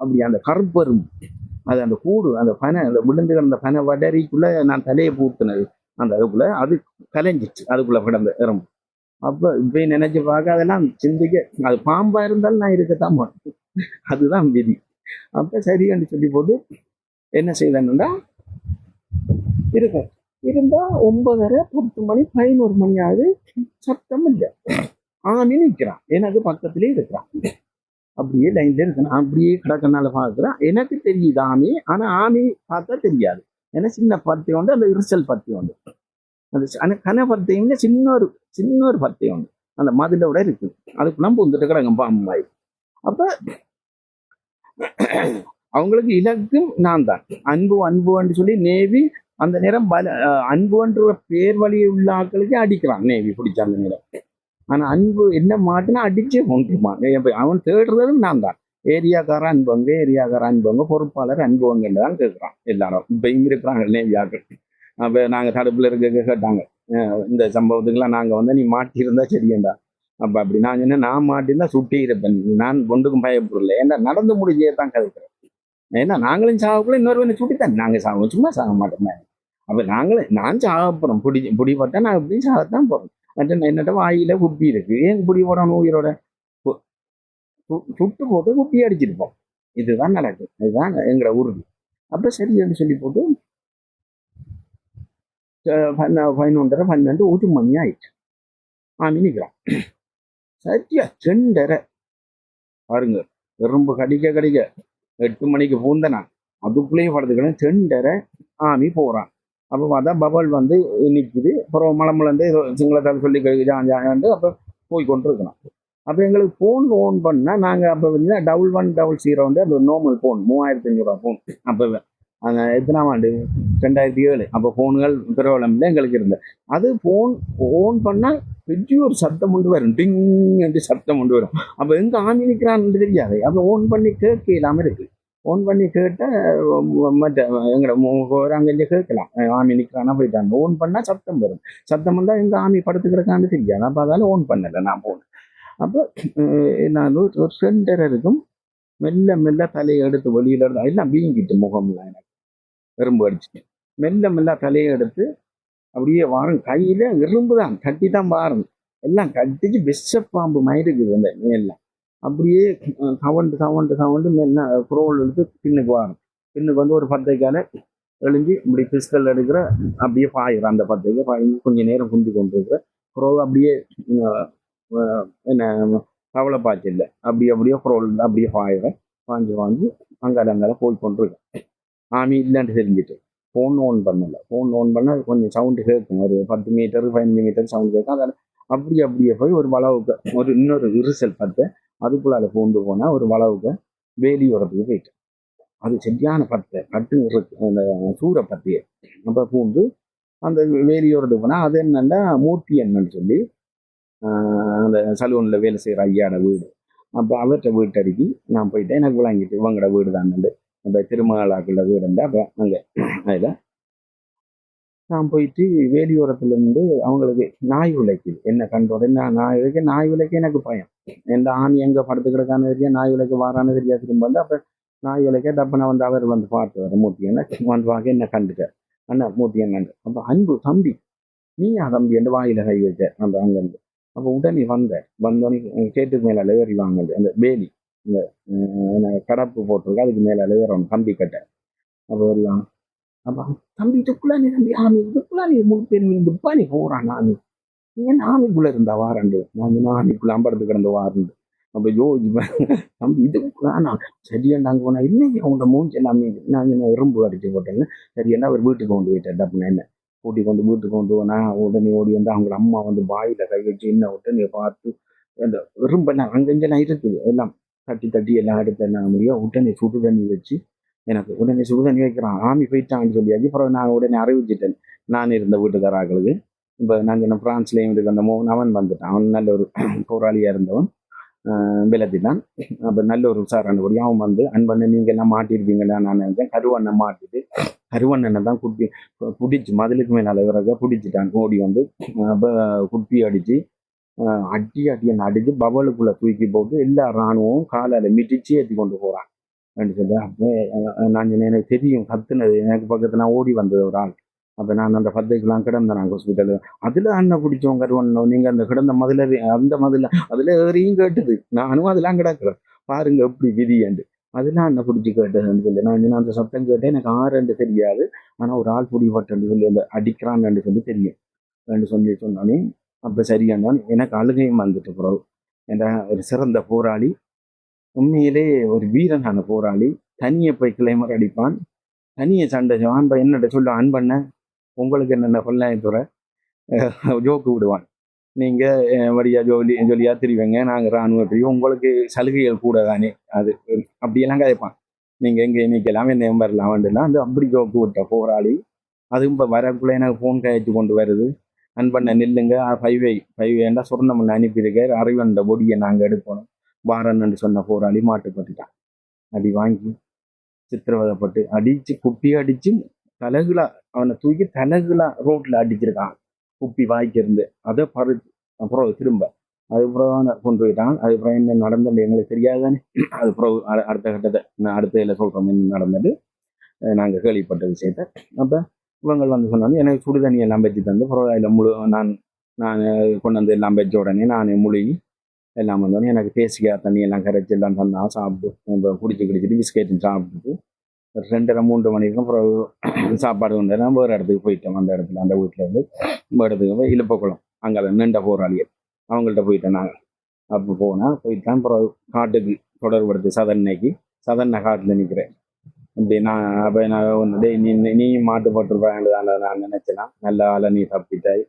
அப்படி அந்த கருப்பு எறும்பு அது அந்த கூடு அந்த பனை அந்த விழுந்து கிடந்த பனை வடரிக்குள்ள நான் தலையை பூத்துனது அந்த அதுக்குள்ள அது கலைஞ்சிச்சு அதுக்குள்ள கிடந்த எறும்பு அப்ப இப்ப நினைச்சு பார்க்க அதெல்லாம் சிந்திக்க அது பாம்பா இருந்தாலும் நான் இருக்கத்தான் போனேன் அதுதான் விதி அப்ப சரின்னு சொல்லி போட்டு என்ன செய்தேன்னா இருக்க இருந்தா 9:30 10 மணி 11 மணி ஆகுது சத்தம் இல்லை ஆமி நிற்கிறான் எனக்கு பக்கத்திலே இருக்கிறான் அப்படியே லைன்ல இருக்கணும் அப்படியே கிடக்கனால பாக்குறான் எனக்கு தெரியுது ஆமி ஆனா ஆமி பார்த்தா தெரியாது ஏன்னா சின்ன பத்தி உண்டு அந்த இருசல் பத்தி உண்டு அந்த கன பத்தையும் சின்ன ஒரு பத்தி உண்டு அந்த மதுளோட இருக்கு அதுக்குள்ள பூந்துட்டு கிடங்க பாம்பாய் அப்ப அவங்களுக்கு இலக்கும் நான் தான் அன்புன்னு சொல்லி நேவி அந்த நேரம் அன்புன்ற பேர் வழி உள்ள ஆட்களுக்கு அடிக்கிறான் நேவி பிடிச்ச அந்த நேரம் ஆனா அன்பு என்ன மாட்டுனா அடிச்சே கொண்டுருப்பான் அவன் தேடுறதும் நான் தான் ஏரியாக்கார அன்புங்க பொறுப்பாளர் அன்புவங்கன்னு தான் கேட்குறான் எல்லாரும் இப்பயும் இருக்கிறாங்க நேவி ஆக்கள் அப்ப நாங்க தடுப்புல இருக்க கேட்டாங்க இந்த சம்பவத்துக்கெல்லாம் நாங்க வந்து நீ மாட்டியிருந்தா சரியண்டா அப்ப அப்படி நான் சொன்னேன் நான் மாட்டியிருந்தா சுட்டி இருப்பேன் நான் ஒன்றுக்கும் பயப்படல ஏன்னா நடந்து முடிஞ்சே தான் கதைக்கிறேன் ஏன்னா நாங்களும் சாகக்குள்ள இன்னொரு சுட்டித்தான் நாங்க சாகுவோம் சும்மா சாக மாட்டோமே அப்ப நான் சாகப்போறோம் பிடிப்பட்டா நான் எப்படியும் சாகத்தான் போறேன் என்னட்ட வாயில குப்பி இருக்கு ஏன் குப்பி போடணும் உயிரோட சுட்டு போட்டு குப்பி அடிச்சிருப்போம் இதுதான் நடக்கும் இதுதான் எங்களோட உறுதி அப்ப சரின்னு சொல்லி போட்டு 11:30 12 1 மணி ஆயிடுச்சு ஆமி நிற்கிறான் சரியா 2:30 பாருங்க எறும்பு கடிக்க 8 மணிக்கு பூந்தனா அதுக்குள்ளேயே படுத்துக்கணும் 2:30 ஆமி போகிறான். அப்போ பார்த்தா பபல் வந்து நிற்குது. அப்புறம் மலமுலந்து ஏதோ சிங்களத்தால் சொல்லி ஜாண்டு அப்போ போய் கொண்டு இருக்கணும். அப்போ எங்களுக்கு ஃபோன் ஓன் பண்ணால் நாங்கள் அப்போ வந்து 1100 வந்து அந்த நார்மல் ஃபோன் 3500 ஃபோன். அப்போ அந்த எத்தனாம் ஆண்டு 2007. அப்போ ஃபோனுகள் பிரபலமில் எங்களுக்கு இருந்தது. அது ஃபோன் ஓன் பண்ணால் பெரிய ஒரு சத்தம் கொண்டு வரும், டிங் என்று சத்தம் கொண்டு வரும். அப்போ எங்கே ஆமி நிற்கிறான்னு தெரியாது. அப்போ ஓன் பண்ணி கேட்க இல்லாமல் இருக்குது. ஓன் பண்ணி கேட்டால் மற்ற எங்களோட அங்கே கேட்கலாம், ஆமி நிற்கிறானா போயிட்டாங்க. ஓன் பண்ணால் சத்தம் வரும். சத்தம் வந்தால் எங்கள் ஆமி படுத்து கிடக்கான்னு தெரியாது. அப்போ அதால் ஓன் பண்ணலை நான் ஃபோன். அப்போ நான் ஒரு 2:30 இருக்கும். மெல்ல மெல்ல தலையை எடுத்து வெளியில இருந்து எல்லாம் வீங்கிட்டு முகம்லாம் எனக்கு எறும்பு அடிச்சுட்டு மெல்ல மெல்ல தலையை எடுத்து அப்படியே வாரம் கையில எறும்பு தான் கட்டி தான் வாரம் எல்லாம் கட்டிச்சு விஷ பாம்பு மாதிரி இருக்குது அந்த மேலாம். அப்படியே தவண்டு மெல்ல குரோல் எடுத்து பின்னுக்கு வாரம். பின்னுக்கு வந்து ஒரு 10 எழுஞ்சி இப்படி பிஸ்கல் எடுக்கிற அப்படியே பாயிடும். அந்த 10 பாய் கொஞ்சம் நேரம் குந்தி கொண்டு இருக்கிற குரோ அப்படியே என்ன கவலை பாய்ச்சல் அப்படியே குரோல் அப்படியே பாயிடுறேன். வாங்கி அங்கால போய் கொண்டிருக்கேன். ஆமி இல்லைன்ட்டு தெரிஞ்சுட்டு ஃபோன் ஓன் பண்ணலை. ஃபோன் ஓன் பண்ணால் கொஞ்சம் சவுண்டு கேட்கும். ஒரு 10 மீட்டர் 15 மீட்டர் சவுண்டு கேட்கும். அதில் அப்படியே போய் ஒரு வளவுக்கு இன்னொரு விரிசல் அதுக்குள்ளால பூண்டு போனால் ஒரு வளவுக்கு வேலியோரத்துக்கு போயிட்டு அது சரியான கட்டு இருக்கு அந்த சூற பத்தியை. அப்போ பூண்டு அந்த வேலியோரத்துக்கு போனால் அது என்னன்னா மூர்த்தி என்னன்னு சொல்லி அந்த சலூனில் வேலை செய்கிற ஐயாட வீடு. அப்போ அவர்கிட்ட வீட்டடிக்கி நான் போயிட்டேன். எனக்கு விளங்கிட்டு இவங்களோட வீடு தான் அந்த திருமகளாக்குள்ள வீடு இருந்தால் அப்போ அங்கே அதில் நான் போயிட்டு வேலியோரத்துலேருந்து அவங்களுக்கு நாய் உழைக்குது என்ன கண்டோட நாய் உழைக்க எனக்கு பயம். எந்த ஆணி எங்கே படுத்து கிடக்கான்னு தெரியாது, நாய் உழைக்க வாரான்னு தெரியாது. திரும்ப வந்து அப்போ நாய் உழைக்க தப்பனை வந்து அவர் வந்து பார்த்து வர மூர்த்தி என்ன வந்து பார்க்க என்ன கண்டுட்டார். அண்ணா மூர்த்தி என்னண்டு அப்போ அன்பு தம்பி நீயா தம்பி என்று வாயில கை வச்சார் அந்த அங்கேருந்து. அப்போ உடனே வந்தோடனே கேட்டுக்கு மேலே ஏறி வாங்குது அந்த வேலி இந்த கடப்பு போட்டிருக்கு அதுக்கு மேலே ஏறணும் கம்பி கட்ட. அப்போ வருவாங்க. அப்போ தம்பி இதுக்குள்ளா நீ தம்பி ஆமி இதுக்குள்ளா நீ முழு பேர் நீ துப்பா நீ போகிறான் ஆமி ஏன் ஆமிக்குள்ளே இருந்தா வாரண்டு நான் ஆமிக்குள்ள அம்பரத்து கிடந்து வாரண்டு. அப்போ தம்பி இதுக்குள்ளா நான் சரியாண்டா அங்கே போனால் இல்லைங்க அவங்க மூஞ்சி எல்லாமே நான் எறும்பு அடிச்சு போட்டேன்னு சரியா அவர் வீட்டுக்கு கொண்டு போயிட்டேன். அப்படின்னு என்ன கூட்டி கொண்டு வீட்டுக்கு கொண்டு போனா உடனே ஓடி வந்து அவங்க அம்மா வந்து வாயில கை வச்சு என்ன விட்டு நீ பார்த்து அந்த எறும்பெல்லாம் அங்கெங்கெல்லாம் இருக்குது எல்லாம் தட்டி எல்லாம் எடுத்து என்ன முடியும். உடனே சுடு தண்ணி வச்சு எனக்கு உடனே சுடு தண்ணி வைக்கிறான். ஆமி போயிட்டான்னு சொல்லியாச்சு. அப்புறம் நான் உடனே அறிவிச்சிட்டேன் நான் இருந்த வீட்டுக்காராக்களுக்கு. இப்போ நான் சொன்ன பிரான்ஸ்லேயும் இருக்கு அந்த அவன் வந்துட்டான். அவன் நல்ல ஒரு போராளியாக இருந்தவன் விலத்திட்டான். அப்போ நல்ல ஒரு விசாரணை அவன் வந்து அன்பண்ணை நீங்கள் எல்லாம் மாட்டிருப்பீங்களா நான் நினைச்சேன். கருவண்ணை மாட்டிட்டு கருவண்ணனை தான் பிடிச்சி மதிலுக்கு மேலே இறக்க பிடிச்சிட்டான். ஓடி வந்து அப்போ குட்டி அடித்து அடின்னு அடித்து பவலுக்குள்ளே தூக்கி போட்டு எல்லா இராணுவம் காலால் மிதிச்சு ஏற்றி கொண்டு போகிறான் அப்படின்னு சொல்லி. அப்போ நான் எனக்கு தெரியும் கத்துனது எனக்கு பக்கத்தில் நான் ஓடி வந்தது ஒரு ஆள். அப்போ நான் அந்த 10 கிடந்தேன் நாங்கள் ஹாஸ்பிட்டலு. அதில் அண்ணன் பிடிச்சோம் கருவண்ணம் நீங்கள் அந்த கிடந்த மதில் அந்த மதில் அதில் ஏறியும் கேட்டுது. நானும் அதெல்லாம் கிடக்குறேன் பாருங்க எப்படி விதியண்டு அதெல்லாம் அண்ணன் பிடிச்சி கேட்டதுன்னு சொல்லி நான் அந்த சத்தம் கேட்டேன். எனக்கு ஆறுண்டு தெரியாது. ஆனால் ஒரு ஆள் பிடிப்பட்டு சொல்லி அந்த அடிக்கிறான்னு சொல்லி தெரியும் ரெண்டு சொல்லி சொன்னானே. அப்போ சரியானாலும் எனக்கு அழுகையும் வந்துட்டு பிறகு என்ற ஒரு சிறந்த போராளி உண்மையிலே ஒரு வீரனான போராளி. தனியை போய் கிளைமர் அடிப்பான், தனியை சண்டை செய்வான். என்னட்ட சொல்ல அன்பண்ண உங்களுக்கு என்னென்ன கொள்ளாயத்துறை ஜோக்கு விடுவான். நீங்கள் வழியா ஜொலியாக தெரிவிங்க நாங்கள் இராணுவத்தையும் உங்களுக்கு சலுகைகள் கூட தானே அது அப்படியெல்லாம் கதைப்பான். நீங்கள் எங்கே நிற்கலாம் என்ன வரலாம் வந்துடலாம் அந்த அப்படி ஜோக்கு விட்ட போராளி. அதுவும் இப்போ வரக்குள்ளே எனக்கு ஃபோன் கழிச்சு கொண்டு வருது. அன்பண்ண நில்லுங்க 5 சொர்ணம் அனுப்பியிருக்கார் அறிவண்ட பொடியை நாங்கள் எடுக்கணும் வாரன்னு சொன்ன போராளி மாட்டுப்பட்டுட்டான். அடி வாங்கி சித்திரவதைப்பட்டு அடித்து குப்பி அடித்து தலகுலா அவனை தூக்கி தலகுலா ரோட்டில் அடிச்சிருக்கான் குப்பி வாய்க்கிருந்து. அதை பறிச்சு அப்புறம் திரும்ப அதுக்கப்புறம் கொண்டு போயிட்டான். அதுக்கப்புறம் என்ன நடந்தது எங்களுக்கு தெரியாதானே. அதுக்கப்புறம் அடுத்த கட்டத்தை நான் அடுத்த இதில் சொல்கிறோம் என்ன நடந்தது நாங்கள் கேள்விப்பட்ட விஷயத்த. அப்போ இவங்க வந்து சொன்னாலும் எனக்கு சுடு தண்ணி எல்லாம் வச்சு தந்து அப்புறம் அதில் நான் கொண்டு வந்து எல்லாம் வச்ச உடனே நான் முழுகி எல்லாம் வந்தோடனே எனக்கு தேசிக்கா தண்ணி எல்லாம் கரைச்சி எல்லாம் தந்தான் சாப்பிட்டு குடிச்சிட்டு பிஸ்கெட்டும் சாப்பிட்டுட்டு 2:30-3 மணிக்கும் அப்புறம் சாப்பாடு கொண்டு நான் வேறு இடத்துக்கு போயிட்டோம். அந்த இடத்துல அந்த வீட்டில் இருந்து இடத்துக்கு போய் இழுப்பக்குளம் அங்கே நீண்ட போராளிகள் அவங்கள்ட்ட போயிட்டேன் நாங்கள். அப்போ போயிட்டான். அப்புறம் காட்டுக்கு தொடர்படுத்தி சதன்ன காட்டில் நிற்கிறேன். இப்படி நான் அப்போ நான் டேய் நீயும் மாட்டுப்பட்டுருப்பாங்க நான் நினைச்சேன்னா நல்ல ஆளை நீ தப்பிட்டாய்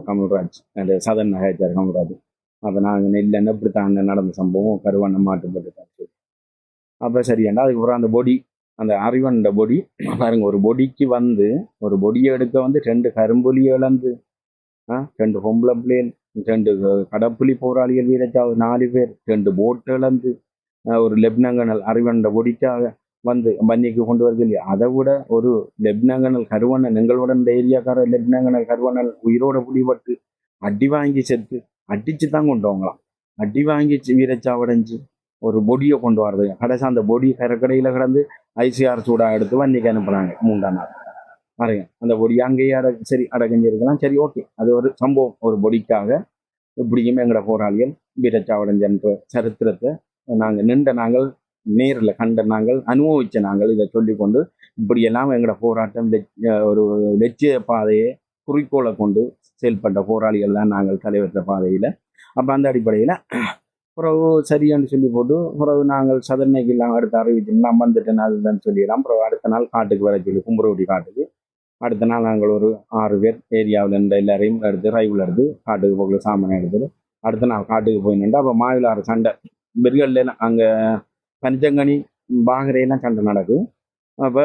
கமல்ராஜ் அந்த சதன் நகைச்சார் கமல்ராஜ். அப்போ நாங்கள் இல்லைன்னு இப்படித்தான் நடந்த சம்பவம் கருவண்ணம் மாட்டுப்பட்டு. அப்போ சரியாண்டா அதுக்கப்புறம் அந்த பொடி அந்த அறிவண்ட பொடி பாருங்க, ஒரு பொடிக்கு வந்து ஒரு பொடியை எடுக்க வந்து 2 கரும்புலி இழந்து 2 பொம்பளை பிள்ளைகள் 2 கடப்புலி போராளிகள் வீரச்சாவு 4 பேர் 2 போட்டு இழந்து ஒரு லெப்னங்கனல் அறிவண்ட பொடிக்காக வந்து பன்னிக்கு கொண்டு வருது இல்லையா. அதை விட ஒரு லெப்னங்கனல் கருவண்ணன் எங்களுடன் இந்த ஏரியாக்கார லெப்னங்கனல் கருவண்ணன் உயிரோட பிடிபட்டு அடி வாங்கி செத்து அடிச்சு தான் கொண்டு வாங்கலாம். அடி வாங்கி வீரச்சாவடைஞ்சு ஒரு பொடியை கொண்டு வர்றது. கடைசி அந்த பொடி கரைக்கடையில கிடந்து ஐசிஆர் சூடா எடுத்து வண்டிக்கு அனுப்புனாங்க 3ஆம் நாள். பாருங்க, அந்த பொடி அங்கேயே சரி அடக்கஞ்சிருக்கலாம். சரி, ஓகே, அது ஒரு சம்பவம். ஒரு பொடிக்காக இப்படியும் எங்களோட போராளிகள் வீரச்சாவடைஞ்சன்ற சரித்திரத்தை நாங்கள் நேரில் கண்ட நாங்கள் அனுபவிச்ச நாங்கள் இதை சொல்லிக்கொண்டு இப்படியெல்லாம் எங்களோட போராட்டம் ஒரு லட்சிய பாதையை குறிக்கோளை கொண்டு செயல்பட்ட போராளிகள் தான் நாங்கள் தலைவற்ற பாதையில். அப்போ அந்த அடிப்படையில் பிறகு சரியான்னு சொல்லி போட்டு பிறகு நாங்கள் சதனைக்கு எல்லாம் அடுத்து அறிவிச்சு நான் வந்துட்டேன் அதுதான் சொல்லிடலாம். பிறகு அடுத்த நாள் காட்டுக்கு வர சொல்லி கும்புரவடி காட்டுக்கு அடுத்த நாள் நாங்கள் ஒரு 6 பேர் ஏரியாவில் இருந்த எல்லாரையும் எடுத்து ரைவில் எடுத்து காட்டுக்கு போகல சாமானை எடுத்துட்டு அடுத்த நாள் காட்டுக்கு போயிட்டு அப்போ மாவிலாறு சண்டை பெருகல்ல அங்கே பஞ்சங்கனி பாகரையெல்லாம் சண்டை நடக்குது. அப்போ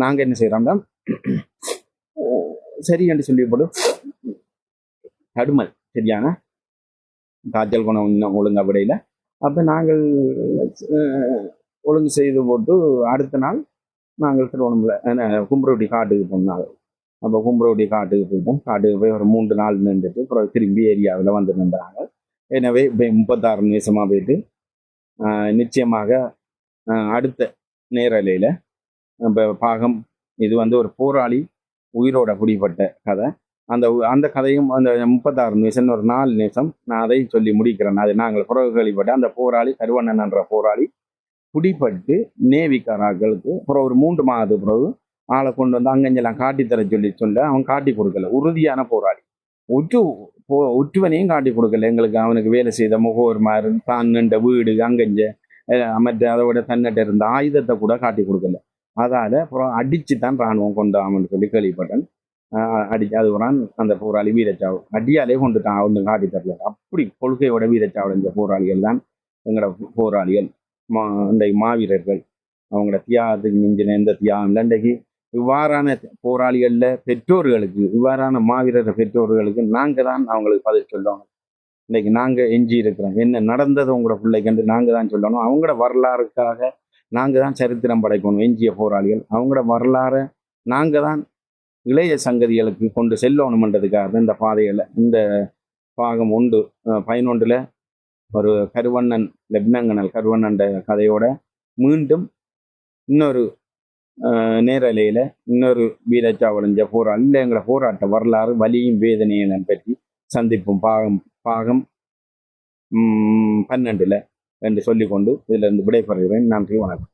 நாங்கள் என்ன செய்கிறோம்னா சரி என்று சொல்லி போட்டு தடுமல் சரியான காய்ச்சல் குணம் இன்னும் ஒழுங்கா விடையில். அப்போ நாங்கள் ஒழுங்கு செய்து போட்டு அடுத்த நாள் நாங்கள் திருவண்ணாமலை கும்புரவடி காட்டுக்கு போனாங்க. அப்போ கும்புரவடி காட்டுக்கு போயிட்டோம். காட்டுக்கு போய் ஒரு 3 நாள் நின்றுட்டு அப்புறம் திரும்பி ஏரியாவில் வந்து நின்றாங்க. எனவே இப்போ 36 நிமிஷமாக போயிட்டு நிச்சயமாக அடுத்த நேரலையில் இப்போ பாகம் இது வந்து ஒரு போராளி உயிரோட பிடிப்பட்ட கதை. அந்த கதையும் அந்த 36 நிமிஷம் ஒரு 4 நிமிஷம் நான் அதை சொல்லி முடிக்கிறேன். அது நாங்கள் பிறகு கேள்விப்பட்ட அந்த போராளி கருவண்ணன் என்ற போராளி பிடிப்பட்டு நேவிக்காராக்களுக்கு அப்புறம் ஒரு 3 மாதத்துக்கு பிறகு ஆளை கொண்டு வந்து அங்கெல்லாம் காட்டித்தர சொல்ல அவன் காட்டி கொடுக்கல. உறுதியான போராளி உற்றுவனையும் காட்டி கொடுக்கல எங்களுக்கு. அவனுக்கு வேலை செய்த முகவர் மாதிரி தான் நின்ற வீடு அங்கஞ்ச மற்ற அதை விட தன்னிட்ட இருந்த ஆயுதத்தை கூட காட்டி கொடுக்கல. அதால் அப்புறம் அடிச்சு தான் இராணுவம் கொண்டாமன்னு சொல்லி கேள்விப்பட்டேன். அது வரான் அந்த போராளி வீரச்சாவு அடியாலே கொண்டுட்டான். அவனு காட்டி தரல. அப்படி கொள்கையோட வீரச்சாவடைஞ்ச போராளிகள் தான் எங்களோட போராளிகள் இன்றைக்கு மாவீரர்கள். அவங்களோட தியாகத்துக்கு மிஞ்சின எந்த தியாகம் இல்லை. இன்றைக்கு இவ்வாறான போராளிகளில் பெற்றோர்களுக்கு இவ்வாறான மாவீரர் பெற்றோர்களுக்கு நாங்கள் தான் அவங்களுக்கு பதில் சொல்லணும். இன்றைக்கு நாங்கள் எஞ்சி இருக்கிறோம். என்ன நடந்தது உங்களோட பிள்ளைக்கு நாங்கள் தான் சொல்லணும். அவங்களோட வரலாறுக்காக நாங்கள் தான் சரித்திரம் படைக்கணும். எஞ்சிய போராளிகள் அவங்களோட வரலாறை நாங்கள் தான் இளைய சங்கதிகளுக்கு கொண்டு செல்லணுமன்றதுக்காக இந்த பாதையில் இந்த பாகம் 11 ஒரு கருவண்ணன் லெப்னங்கனல் கருவண்ணன் கதையோட மீண்டும் இன்னொரு நேரலையில் இன்னொரு வீரச்சாவடைஞ்ச போராளி இல்லை எங்களை போராட்ட வரலாறு வலியும் வேதனையும் பற்றி சந்திப்போம். பாகம் 12 என்று சொல்லிக்கொண்டு இதிலிருந்து விடைபெறுகிறேன். நன்றி, வணக்கம்.